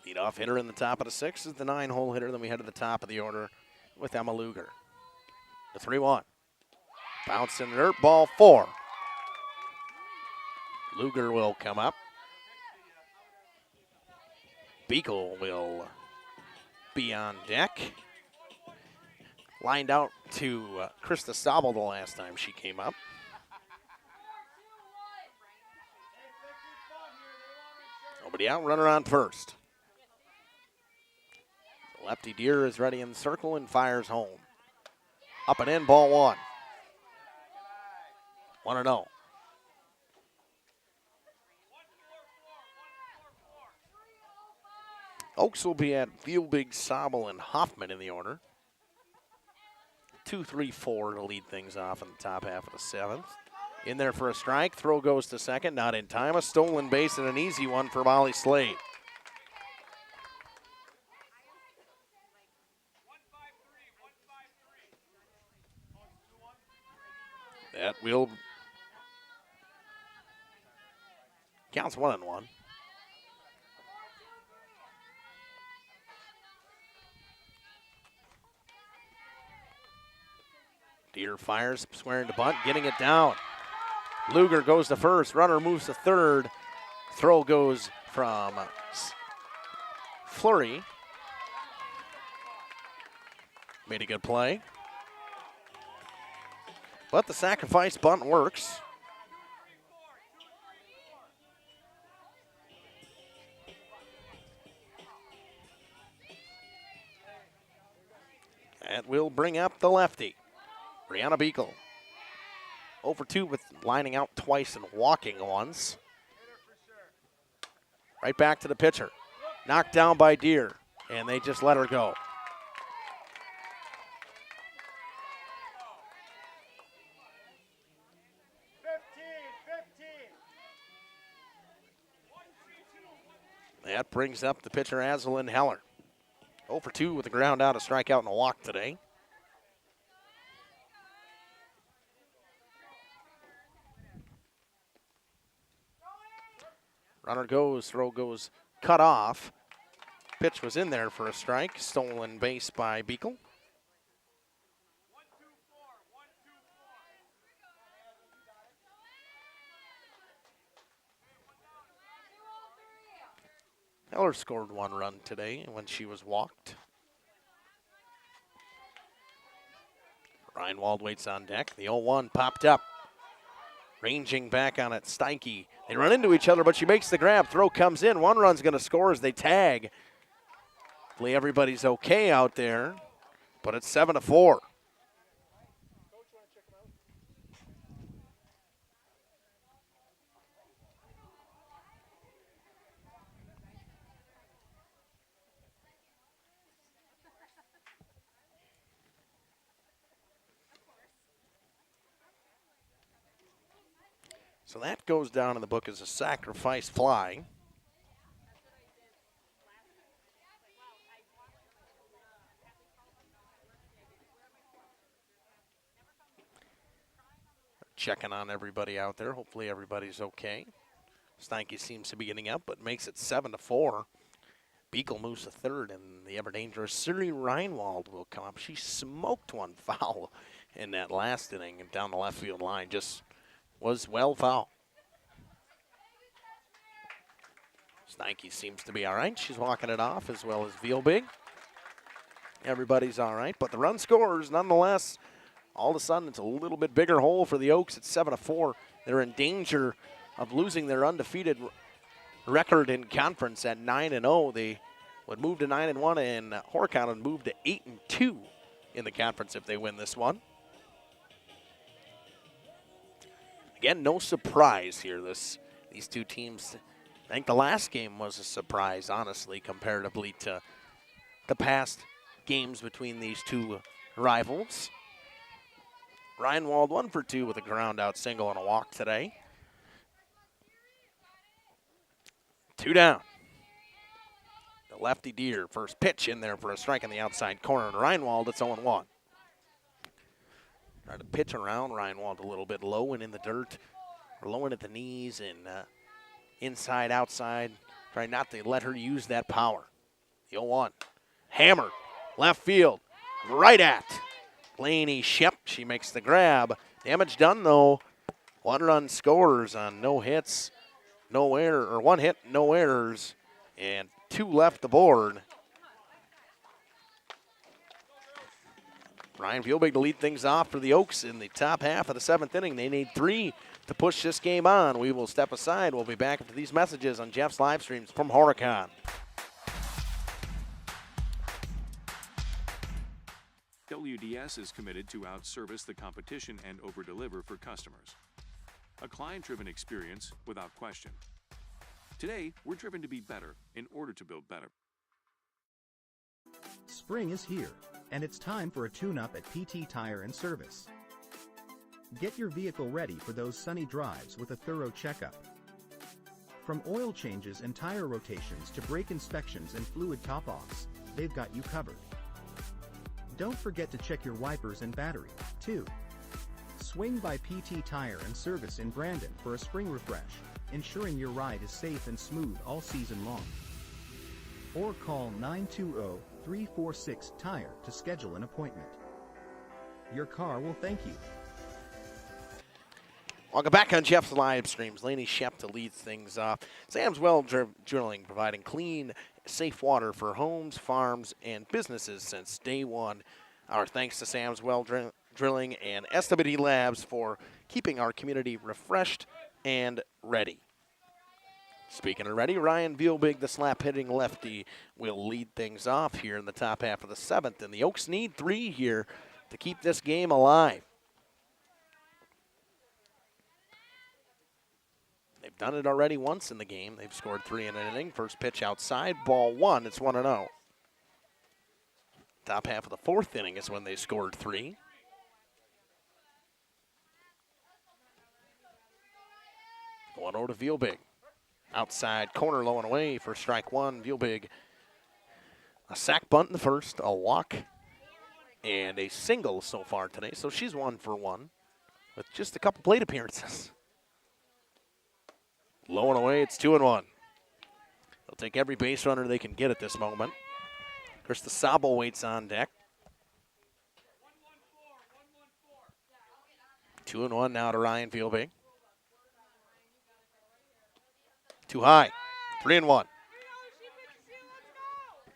Leadoff hitter in the top of the 6th is the 9-hole hitter. Then we head to the top of the order with Emma Luger. The 3-1. Bounce in the dirt, ball 4. Luger will come up. Beagle will be on deck. Lined out to Krista Sobel the last time she came up. Nobody out, runner on first. Lefty Deer is ready in the circle and fires home. Up and in, ball 1. 1-0. Oaks will be at Vielbig, Sobel, and Hoffman in the order. 2-3-4 to lead things off in the top half of the 7th. In there for a strike. Throw goes to second. Not in time. A stolen base and an easy one for Molly Slade. That will counts 1-1. Deer fires, squaring to bunt, getting it down. Luger goes to first, runner moves to third. Throw goes from Fleury. Made a good play. But the sacrifice bunt works. That will bring up the lefty, Brianna Beagle. 0-2 with lining out twice and walking once. Right back to the pitcher. Knocked down by Deer, and they just let her go. That brings up the pitcher, Azalyn Heller. 0-2 with a ground out, a strikeout, and a walk today. Runner goes, throw goes cut off. Pitch was in there for a strike. Stolen base by Beagle. Heller scored 1 run today when she was walked. Reinwald waits on deck. The 0-1 popped up. Ranging back on it, Steinke. They run into each other, but she makes the grab. Throw comes in. 1 run's going to score as they tag. Hopefully everybody's okay out there, but it's 7-4. So that goes down in the book as a sacrifice fly. Checking on everybody out there. Hopefully everybody's okay. Steinke seems to be getting up, but makes it 7-4. Beagle moves to third, and the ever-dangerous Siri Reinwald will come up. She smoked 1 foul in that last inning and down the left field line. Just was well foul. Steinke seems to be all right. She's walking it off as well as Vielbig. Everybody's all right, but the run scores nonetheless. All of a sudden, it's a little bit bigger hole for the Oaks at 7-4. They're in danger of losing their undefeated record in conference at 9-0. They would move to 9-1, and Horicon would move to 8-2 in the conference if they win this one. Again, no surprise here. These two teams, I think the last game was a surprise, honestly, comparatively to the past games between these two rivals. Reinwald 1 for 2 with a ground out single and a walk today. 2 down. The lefty Deer, first pitch in there for a strike on the outside corner. And Reinwald, it's 0-1. Trying to pitch around Reinwald a little bit low and in the dirt, or low and at the knees and inside, outside. Trying not to let her use that power. The 0-1. Hammered. Left field. Right at Laney Shep, she makes the grab. Damage done, though. 1 run scores on no hits, no error, or 1 hit, no errors, and 2 left aboard. Ryan Vielbig to lead things off for the Oaks in the top half of the 7th inning. They need 3 to push this game on. We will step aside. We'll be back after these messages on Jeff's live streams from Horicon. WDS is committed to outservice the competition and overdeliver for customers. A client-driven experience without question. Today, we're driven to be better in order to build better. Spring is here, and it's time for a tune-up at PT Tire and Service. Get your vehicle ready for those sunny drives with a thorough checkup. From oil changes and tire rotations to brake inspections and fluid top-offs, they've got you covered. Don't forget to check your wipers and battery, too. Swing by PT Tire and Service in Brandon for a spring refresh, ensuring your ride is safe and smooth all season long. Or call 920-346-TIRE to schedule an appointment. Your car will thank you. Welcome back on Jeff's live streams. Laney Shep to lead things off. Sam's Well Drilling, providing clean, safe water for homes, farms, and businesses since day one. Our thanks to Sam's Well Drilling and SWD Labs for keeping our community refreshed and ready. Speaking of ready, Ryan Vielbig, the slap-hitting lefty, will lead things off here in the top half of the 7th. And the Oaks need 3 here to keep this game alive. They've done it already once in the game. They've scored 3 in an inning. First pitch outside, ball 1. It's 1-0. Top half of the 4th inning is when they scored 3. One over to Vielbig. Outside corner, low and away for strike 1. Vielbig, a sac bunt in the first, a walk, and a single so far today. So she's 1 for 1 with just a couple plate appearances. Low and away, it's 2-1. They'll take every base runner they can get at this moment. Krista Sabo waits on deck. 2-1 now to Ryan Vielbig. Too high. 3-1.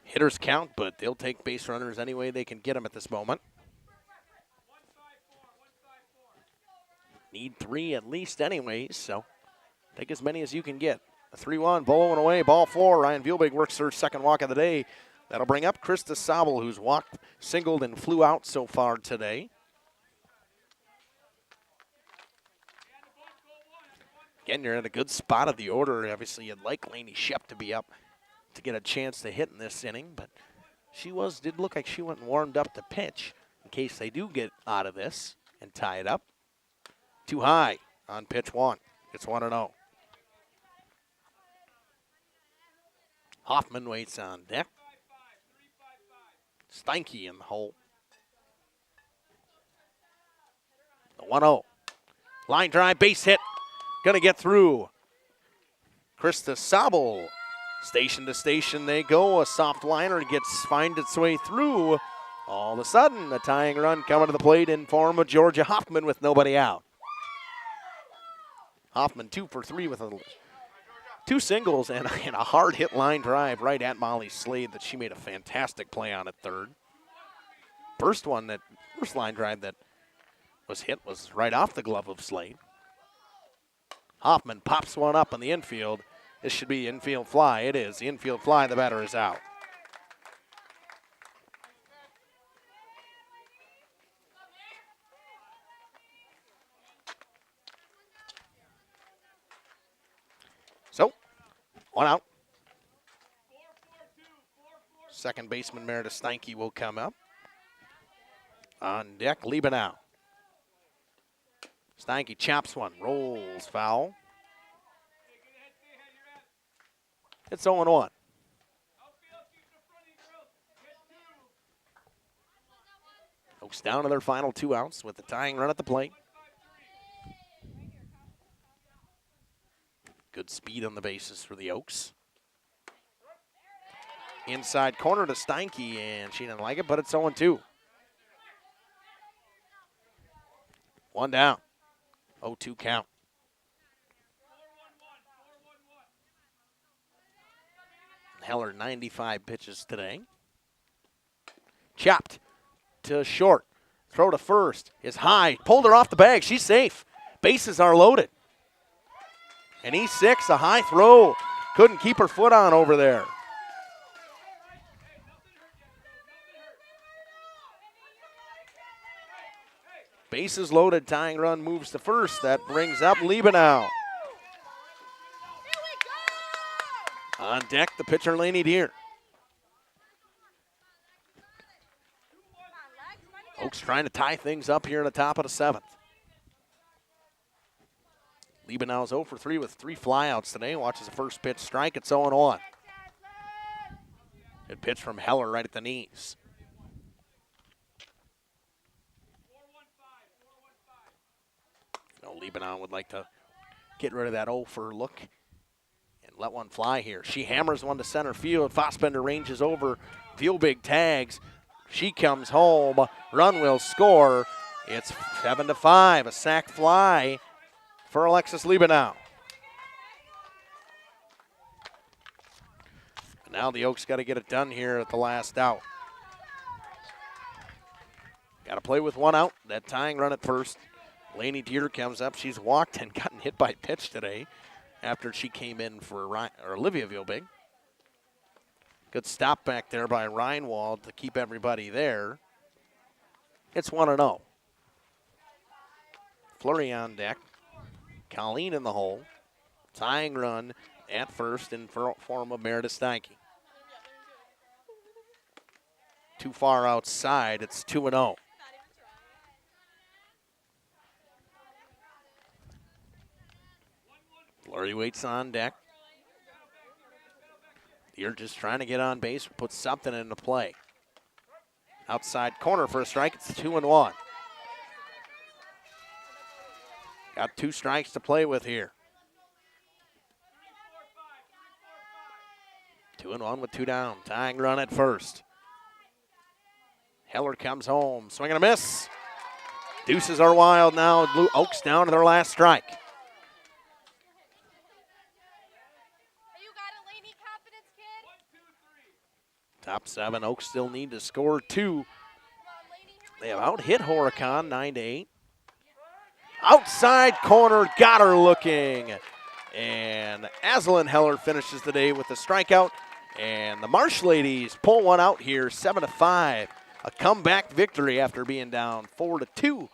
Hitters count, but they'll take base runners any way they can get them at this moment. Need 3 at least anyways, so take as many as you can get. A 3-1, blowing away, ball 4. Ryan Vielbig works her second walk of the day. That'll bring up Krista Sobel, who's walked, singled, and flew out so far today. Again, you're in a good spot of the order. Obviously, you'd like Laney Shep to be up to get a chance to hit in this inning, but did look like she went and warmed up to pitch in case they do get out of this and tie it up. Too high on pitch 1. It's 1-0. Hoffman waits on deck. Steinke in the hole. The 1-0. Line drive, base hit. Gonna get through. Krista Sobel. Station to station they go. A soft liner finds its way through. All of a sudden, a tying run coming to the plate in form of Georgia Hoffman with nobody out. Hoffman 2 for 3 with 2 singles and a hard hit line drive right at Molly Slade that she made a fantastic play on at third. First line drive that was hit was right off the glove of Slade. Hoffman pops one up in the infield. This should be infield fly. It is. The infield fly, the batter is out. So, 1 out. Second baseman Meredith Steinke will come up. On deck, Liebenau. Steinke chops one, rolls foul. It's 0-1. Oaks down to their final 2 outs with the tying run at the plate. Good speed on the bases for the Oaks. Inside corner to Steinke, and she didn't like it, but it's 0-2. One down. 0-2 count. Heller 95 pitches today. Chopped to short. Throw to first is high. Pulled her off the bag. She's safe. Bases are loaded. And E6, a high throw. Couldn't keep her foot on over there. Bases loaded. Tying run moves to first. That brings up Liebenau. On deck, the pitcher, Laney Deer. Oaks trying to tie things up here in the top of the 7th. Liebenau's 0 for 3 with 3 flyouts today. Watches the first pitch strike. It's 0-1. Good pitch from Heller right at the knees. Liebenau would like to get rid of that 0 for look and let one fly here. She hammers one to center field. Fossbender ranges over. Vielbig tags. She comes home. Run will score. It's 7-5. A sac fly for Alexis Liebenau. And now the Oaks got to get it done here at the last out. Got to play with 1 out. That tying run at first. Laney Deer comes up. She's walked and gotten hit by pitch today after she came in for Olivia Vielbig. Good stop back there by Reinwald to keep everybody there. It's 1-0. Flurry on deck. Colleen in the hole. Tying run at first in form of Meredith Steinke. Too far outside. It's 2-0. Flurry waits on deck. You're just trying to get on base, put something into play. Outside corner for a strike. It's 2-1. Got 2 strikes to play with here. 2-1 with 2 down. Tying run at first. Heller comes home. Swing and a miss. Deuces are wild now. Blue Oaks down to their last strike. Top 7, Oaks still need to score 2. They have out-hit Horicon 9-8. Outside corner, got her looking. And Aslan Heller finishes the day with a strikeout. And the Marsh Ladies pull one out here, 7-5. A comeback victory after being down 4-2.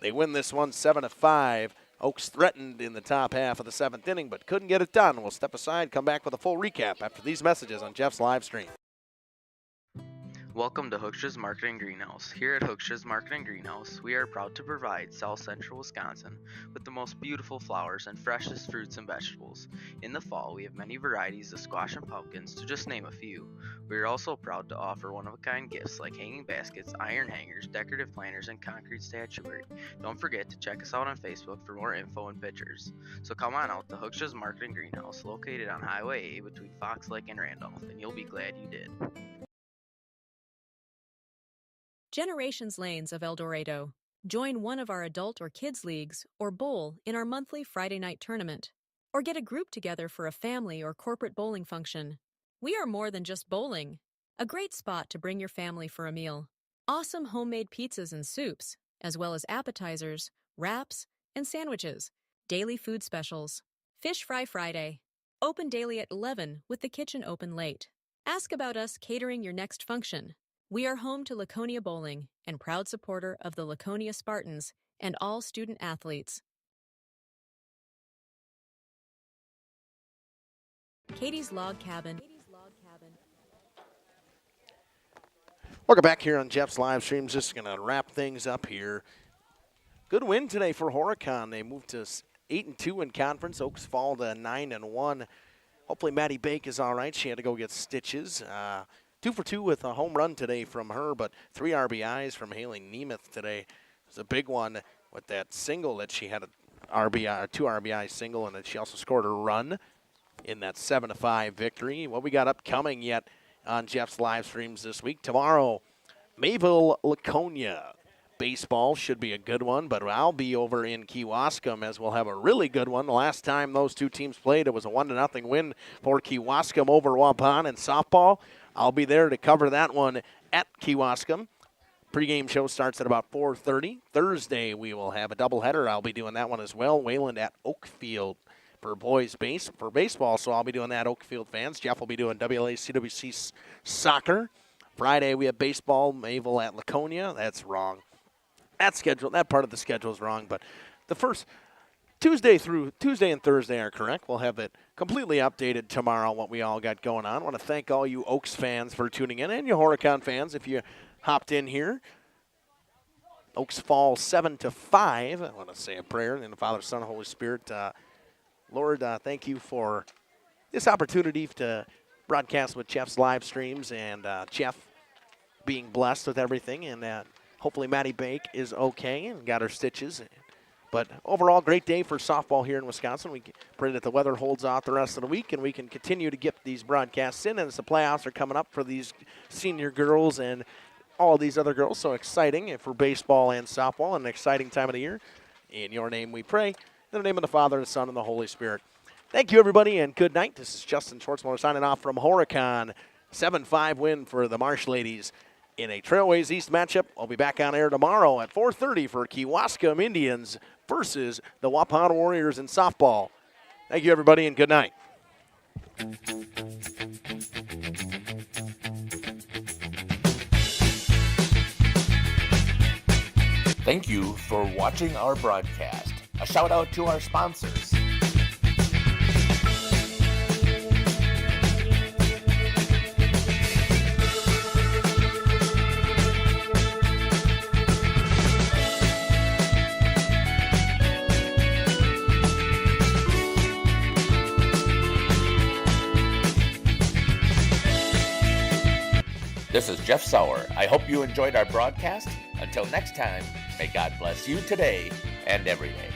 They win this one 7-5. Oaks threatened in the top half of the 7th inning, but couldn't get it done. We'll step aside, come back with a full recap after these messages on Jeff's live stream. Welcome to Hooksha's Marketing Greenhouse. Here at Hooksha's Marketing Greenhouse, we are proud to provide South Central Wisconsin with the most beautiful flowers and freshest fruits and vegetables. In the fall, we have many varieties of squash and pumpkins, to just name a few. We are also proud to offer one-of-a-kind gifts like hanging baskets, iron hangers, decorative planters, and concrete statuary. Don't forget to check us out on Facebook for more info and pictures. So come on out to Hooksha's Marketing Greenhouse, located on Highway A between Fox Lake and Randolph, and you'll be glad you did. Generations Lanes of El Dorado. Join one of our adult or kids leagues or bowl in our monthly Friday night tournament. Or get a group together for a family or corporate bowling function. We are more than just bowling. A great spot to bring your family for a meal. Awesome homemade pizzas and soups, as well as appetizers, wraps, and sandwiches. Daily food specials. Fish Fry Friday. Open daily at 11 with the kitchen open late. Ask about us catering your next function. We are home to Laconia Bowling and proud supporter of the Laconia Spartans and all student athletes. Katie's Log Cabin. Welcome back here on Jeff's live stream. Just going to wrap things up here. Good win today for Horicon. They moved to 8-2 in conference. Oaks fall to 9-1. Hopefully Maddie Bake is all right. She had to go get stitches. 2 for 2 with a home run today from her, but 3 RBIs from Haley Nemeth today. It was a big one with that single that she had a 2 RBI single, and then she also scored a run in that 7-5 victory. What we got upcoming yet on Jeff's live streams this week. Tomorrow, Mayville Laconia. Baseball should be a good one, but I'll be over in Kewaskum as we'll have a really good one. The last time those two teams played, it was a 1-0 win for Kewaskum over Waupun in softball. I'll be there to cover that one at Kewaskum. Pre-game show starts at about 4:30. Thursday, we will have a doubleheader. I'll be doing that one as well. Wayland at Oakfield for for baseball, so I'll be doing that, Oakfield fans. Jeff will be doing WLA-CWC soccer. Friday, we have baseball, Mayville at Laconia. That's wrong. That part of the schedule is wrong, but the first Tuesday and Thursday are correct. We'll have it completely updated tomorrow, what we all got going on. I want to thank all you Oaks fans for tuning in, and you Horicon fans if you hopped in here. Oaks fall 7-5. I want to say a prayer in the Father, Son, and Holy Spirit. Lord, thank you for this opportunity to broadcast with Jeff's live streams and Jeff being blessed with everything, and hopefully Maddie Bake is okay and got her stitches. But overall, great day for softball here in Wisconsin. We pray that the weather holds out the rest of the week and we can continue to get these broadcasts in as the playoffs are coming up for these senior girls and all these other girls. So exciting for baseball and softball, an exciting time of the year. In your name we pray. In the name of the Father, the Son, and the Holy Spirit. Thank you, everybody, and good night. This is Justin Schwartzmuller signing off from Horicon. 7-5 win for the Marsh ladies in a Trailways East matchup. I'll be back on air tomorrow at 4:30 for Kewaskum Indians versus the Waupun Warriors in softball. Thank you, everybody, and good night. Thank you for watching our broadcast. A shout out to our sponsors. This is Jeff Sauer. I hope you enjoyed our broadcast. Until next time, may God bless you today and every day.